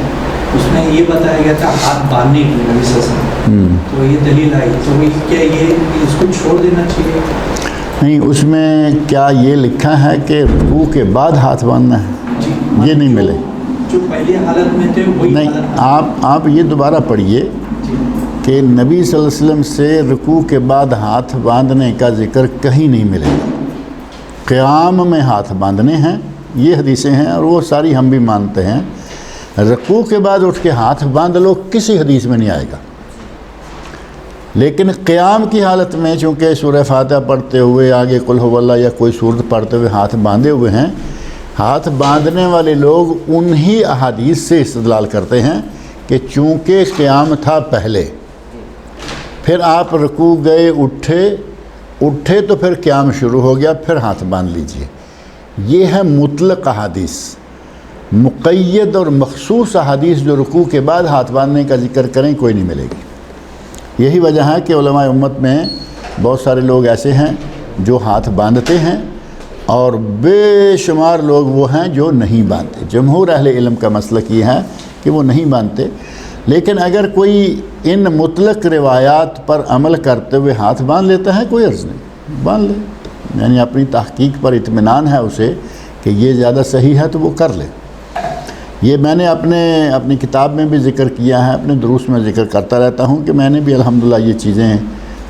اس میں یہ بتایا گیا تھا ہاتھ باندھنے کی نبی صلی اللہ علیہ وسلم، تو یہ دلیل آئی، تو کیا یہ اس کو چھوڑ دینا چاہیے؟ نہیں، اس میں کیا یہ لکھا ہے کہ رکوع کے بعد ہاتھ باندھنا ہے؟ جی، یہ نہیں ملے، جو پہلی حالت میں تھے وہی نہیں۔ حالت آپ یہ دوبارہ پڑھیے کہ نبی صلی اللہ علیہ وسلم سے رکوع کے بعد ہاتھ باندھنے کا ذکر کہیں نہیں ملے، قیام میں ہاتھ باندھنے ہیں، یہ حدیثیں ہیں اور وہ ساری ہم بھی مانتے ہیں۔ رکوع کے بعد اٹھ کے ہاتھ باندھ لو کسی حدیث میں نہیں آئے گا، لیکن قیام کی حالت میں چونکہ سورہ فاتحہ پڑھتے ہوئے آگے قل هو اللہ یا کوئی سورت پڑھتے ہوئے ہاتھ باندھے ہوئے ہیں، ہاتھ باندھنے والے لوگ انہی احادیث سے استدلال کرتے ہیں کہ چونکہ قیام تھا پہلے، پھر آپ رکوع گئے، اٹھے تو پھر قیام شروع ہو گیا، پھر ہاتھ باندھ لیجئے۔ یہ ہے مطلق احادیث۔ مقید اور مخصوص احادیث جو رکوع کے بعد ہاتھ باندھنے کا ذکر کریں کوئی نہیں ملے گی۔ یہی وجہ ہے کہ علماء امت میں بہت سارے لوگ ایسے ہیں جو ہاتھ باندھتے ہیں اور بے شمار لوگ وہ ہیں جو نہیں باندھتے۔ جمہور اہل علم کا مسلک یہ ہے کہ وہ نہیں باندھتے، لیکن اگر کوئی ان مطلق روایات پر عمل کرتے ہوئے ہاتھ باندھ لیتا ہے کوئی عرض نہیں، باندھ لے، یعنی اپنی تحقیق پر اطمینان ہے اسے کہ یہ زیادہ صحیح ہے تو وہ کر لے۔ یہ میں نے اپنی کتاب میں بھی ذکر کیا ہے، اپنے دروس میں ذکر کرتا رہتا ہوں کہ میں نے بھی الحمدللہ یہ چیزیں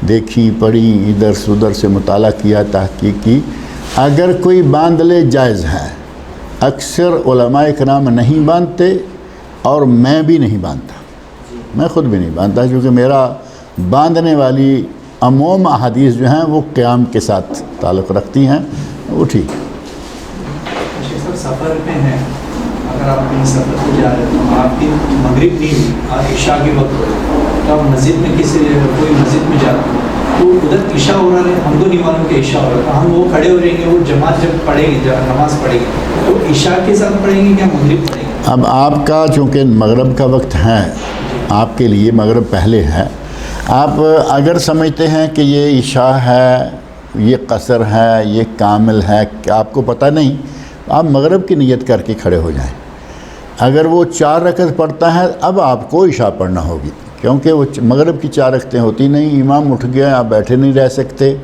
دیکھی، پڑھی، ادھر سے ادھر سے مطالعہ کیا، تحقیق کی۔ اگر کوئی باندھ لے جائز ہے، اکثر علماء کرام نہیں باندھتے اور میں بھی نہیں باندھتا، میں خود بھی نہیں باندھتا، کیونکہ میرا باندھنے والی عموم احادیث جو ہیں وہ قیام کے ساتھ تعلق رکھتی ہیں، وہ ٹھیک ہے۔ سر سفر پہ ہیں، اگر آپ کہیں سفر پہ جا رہے ہیں تو آپ کی مغرب نہیں ہوئی، آپ عشاء کے وقت ہو تو آپ مسجد میں کوئی مسجد میں جاتے ہیں تو ادھر عشاء ہو رہا ہے، ہم کو نہیں معلوم کہ عشاء ہو رہا ہے، ہم وہ کھڑے ہو رہیں گے، وہ جماعت جب پڑھے گی، جب نماز پڑھے گی تو عشاء کے ساتھ پڑھیں گے کیا مغرب پڑھیں گے؟ اب آپ کا چونکہ مغرب کا وقت ہے، آپ کے لیے مغرب پہلے ہے، آپ اگر سمجھتے ہیں کہ یہ عشاء ہے، یہ قصر ہے، یہ کامل ہے، کہ آپ کو پتہ نہیں، آپ مغرب کی نیت کر کے کھڑے ہو جائیں۔ اگر وہ 4 رکعت پڑھتا ہے اب آپ کو عشاء پڑھنا ہوگی، کیونکہ وہ مغرب کی 4 رکعتیں ہوتی نہیں، امام اٹھ گیا، آپ بیٹھے نہیں رہ سکتے،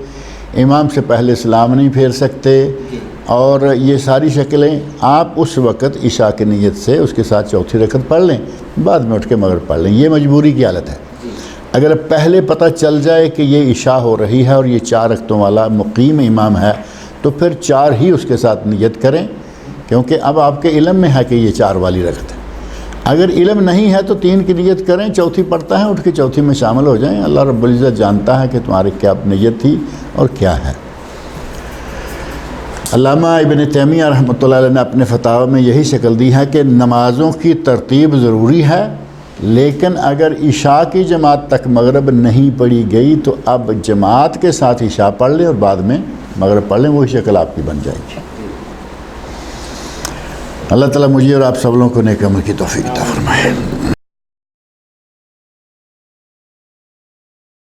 امام سے پہلے سلام نہیں پھیر سکتے، اور یہ ساری شکلیں آپ اس وقت عشاء کی نیت سے اس کے ساتھ 4تھی رکعت پڑھ لیں، بعد میں اٹھ کے مغرب پڑھ لیں، یہ مجبوری کی حالت ہے۔ اگر پہلے پتہ چل جائے کہ یہ عشاء ہو رہی ہے اور یہ 4 رکعتوں والا مقیم امام ہے تو پھر 4 ہی اس کے ساتھ نیت کریں، کیونکہ اب آپ کے علم میں ہے کہ یہ 4 والی رکعت ہے۔ اگر علم نہیں ہے تو 3 کی نیت کریں، 4تھی پڑھتا ہے اٹھ کے 4تھی میں شامل ہو جائیں، اللہ رب العزت جانتا ہے کہ تمہاری کیا نیت تھی اور کیا ہے۔ علامہ ابن تیمیہ رحمۃ اللہ علیہ نے اپنے فتاوی میں یہی شکل دی ہے کہ نمازوں کی ترتیب ضروری ہے، لیکن اگر عشاء کی جماعت تک مغرب نہیں پڑھی گئی تو اب جماعت کے ساتھ عشاء پڑھ لیں اور بعد میں مغرب پڑھ لیں، وہی شکل آپ کی بن جائے گی۔ اللہ تعالیٰ مجھے اور آپ سب لوگوں کو نیک عمل کی توفیق عطا فرمائے۔